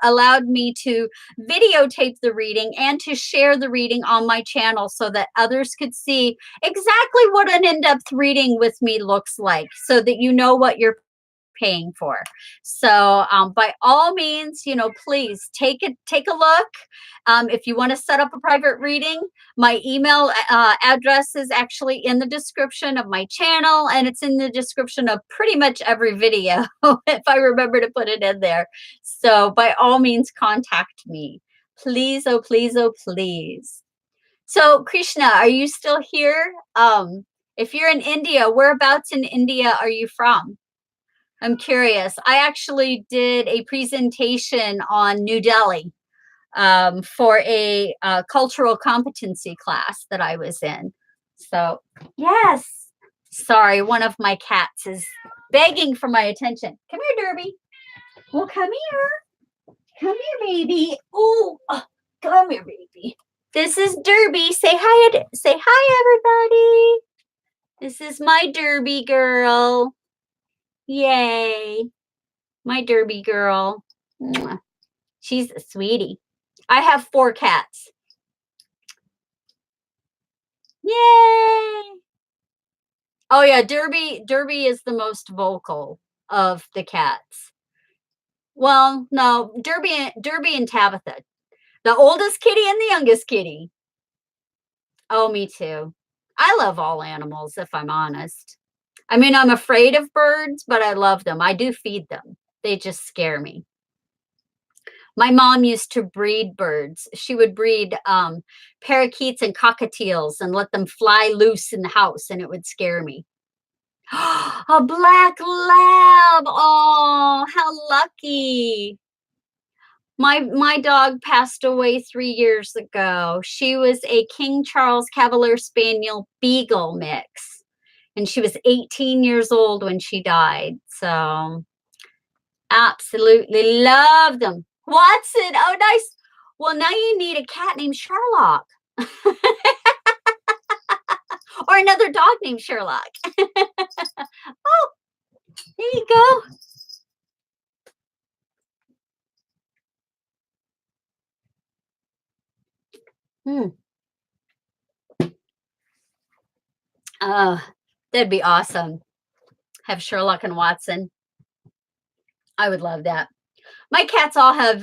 allowed me to videotape the reading and to share the reading on my channel so that others could see exactly what an in-depth reading with me looks like, so that you know what you're paying for. So by all means, please take a look. If you want to set up a private reading, my email address is actually in the description of my channel, and it's in the description of pretty much every video if I remember to put it in there. So by all means, contact me. Please, oh please, oh please. So Krishna, are you still here? If you're in India, whereabouts in India are you from? I'm curious. I actually did a presentation on New Delhi for a cultural competency class that I was in. So, yes. Sorry, one of my cats is begging for my attention. Come here, Derby. Well, come here. Come here, baby. Oh, come here, baby. This is Derby. Say hi. Say hi, everybody. This is my Derby girl. Yay. My Derby girl. Mwah. She's a sweetie. I have 4 cats. Yay. Oh yeah, Derby is the most vocal of the cats. Well, no, Derby and Tabitha. The oldest kitty and the youngest kitty. Oh, me too. I love all animals, if I'm honest. I mean, I'm afraid of birds, but I love them. I do feed them. They just scare me. My mom used to breed birds. She would breed parakeets and cockatiels and let them fly loose in the house, and it would scare me. A black lab. Oh, how lucky. My dog passed away 3 years ago. She was a King Charles Cavalier Spaniel Beagle mix, and she was 18 years old when she died. So absolutely love them. Watson, oh nice. Well, now you need a cat named Sherlock. Or another dog named Sherlock. Oh, there you go. That'd be awesome. Have Sherlock and Watson. I would love that. My cats all have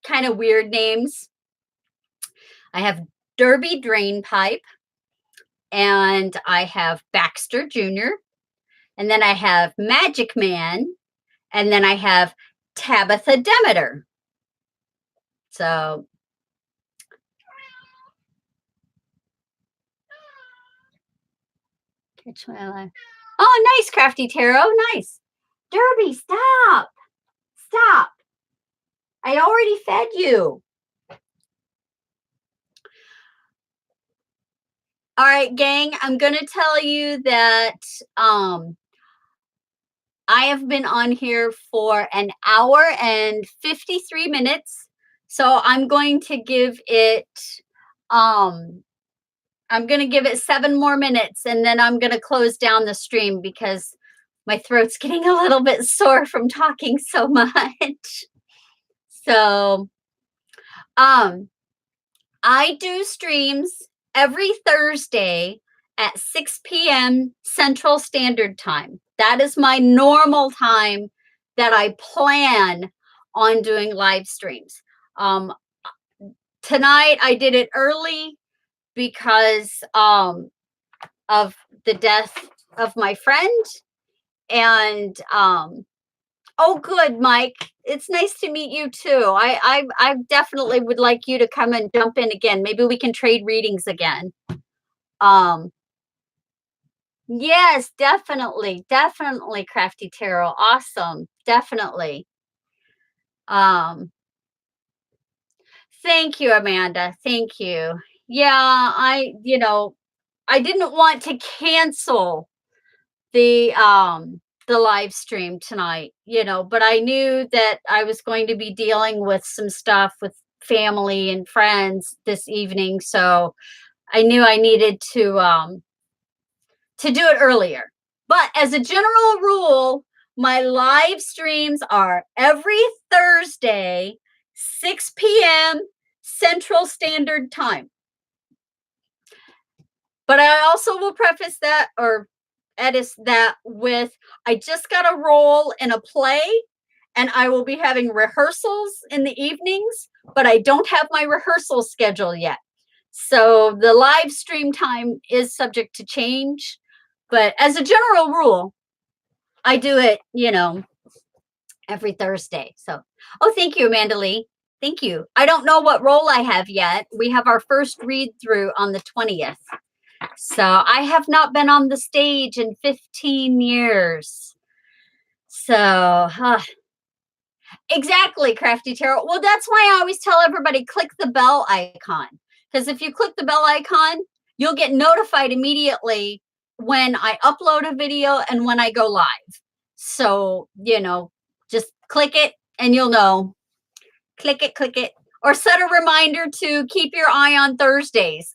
kind of weird names. I have Derby Drainpipe, and I have Baxter Jr., and then I have Magic Man, and then I have Tabitha Demeter. So oh, nice, Crafty Tarot. Nice. Derby, stop. Stop. I already fed you. All right, gang, I'm going to tell you that I have been on here for an hour and 53 minutes. So I'm going to give it 7 more minutes, and then I'm going to close down the stream because my throat's getting a little bit sore from talking so much. So I do streams every Thursday at 6 p.m. Central Standard Time. That is my normal time that I plan on doing live streams. Tonight I did it early because of the death of my friend. And oh, good, Mike. It's nice to meet you too. I definitely would like you to come and jump in again. Maybe we can trade readings again. Yes, definitely, Crafty Tarot. Awesome, definitely. Thank you, Amanda. Thank you. Yeah, I didn't want to cancel the live stream tonight, but I knew that I was going to be dealing with some stuff with family and friends this evening, so I knew I needed to do it earlier. But as a general rule, my live streams are every Thursday, 6 p.m. Central Standard Time. But I also will preface that or edit that with I just got a role in a play, and I will be having rehearsals in the evenings, but I don't have my rehearsal schedule yet. So the live stream time is subject to change. But as a general rule, I do it, every Thursday. So, oh, thank you, Amanda Lee. Thank you. I don't know what role I have yet. We have our first read through on the 20th. So I have not been on the stage in 15 years. So, exactly, Crafty Tarot. Well, that's why I always tell everybody click the bell icon. Because if you click the bell icon, you'll get notified immediately when I upload a video and when I go live. So, just click it and you'll know. Click it, or set a reminder to keep your eye on Thursdays.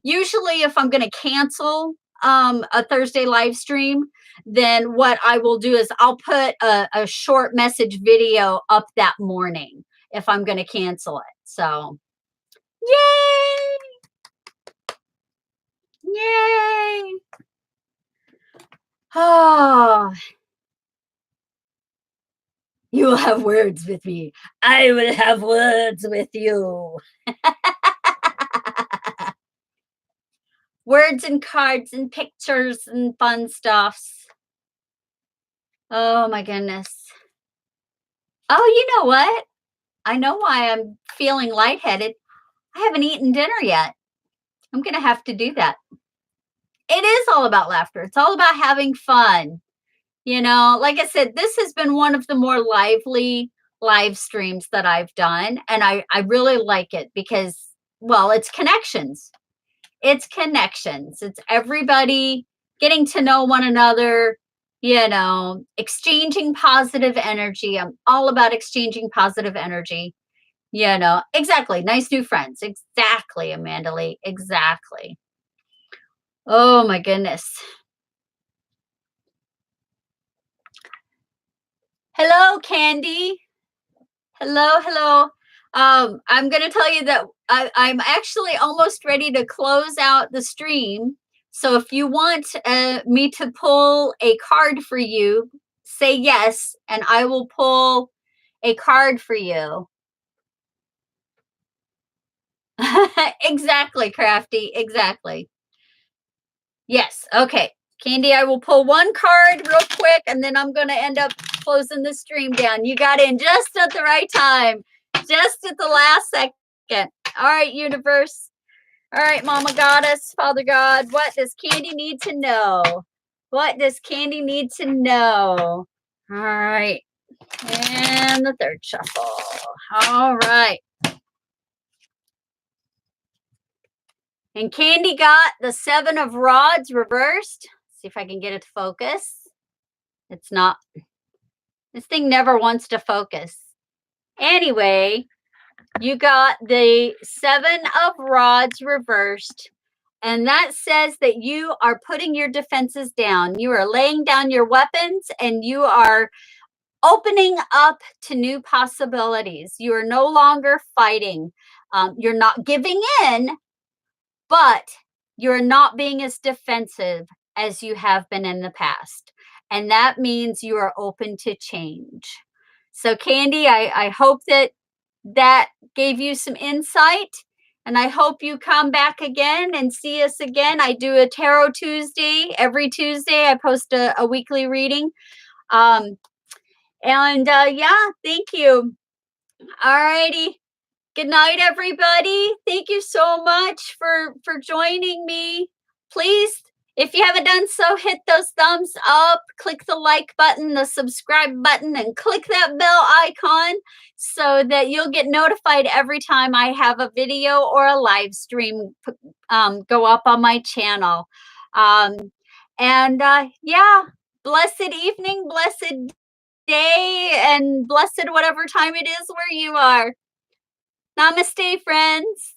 Usually, if I'm going to cancel a Thursday live stream, then what I will do is I'll put a short message video up that morning if I'm going to cancel it. So, yay! Yay! Oh, you will have words with me. I will have words with you. Words and cards and pictures and fun stuffs. Oh my goodness. Oh, you know what? I know why I'm feeling lightheaded. I haven't eaten dinner yet. I'm going to have to do that. It is all about laughter. It's all about having fun. Like I said, this has been one of the more lively live streams that I've done. And I really like it because, well, it's connections. It's connections. It's everybody getting to know one another, exchanging positive energy. I'm all about exchanging positive energy. Exactly. Nice new friends. Exactly, Amanda Lee. Exactly. Oh my goodness. Hello, Candy. Hello. I'm going to tell you that I'm actually almost ready to close out the stream. So if you want me to pull a card for you, say yes, and I will pull a card for you. Exactly, Crafty. Exactly. Yes. Okay. Candy, I will pull one card real quick, and then I'm going to end up closing the stream down. You got in just at the right time, just at the last second. All right, universe. All right, Mama Goddess, Father God, what does Candy need to know? What does Candy need to know? All right. And the third shuffle. All right. And Candy got the 7 of Rods reversed. See if I can get it to focus. It's not. This thing never wants to focus. Anyway, you got the 7 of Rods reversed. And that says that you are putting your defenses down. You are laying down your weapons and you are opening up to new possibilities. You are no longer fighting. You're not giving in, but you're not being as defensive as you have been in the past. And that means you are open to change. So, Candy, I hope that gave you some insight. And I hope you come back again and see us again. I do a Tarot Tuesday. Every Tuesday, I post a weekly reading. Yeah, thank you. All righty. Good night, everybody. Thank you so much for joining me. Please, if you haven't done so, hit those thumbs up, click the like button, the subscribe button, and click that bell icon so that you'll get notified every time I have a video or a live stream go up on my channel. Yeah, blessed evening, blessed day, and blessed whatever time it is where you are. Namaste, friends.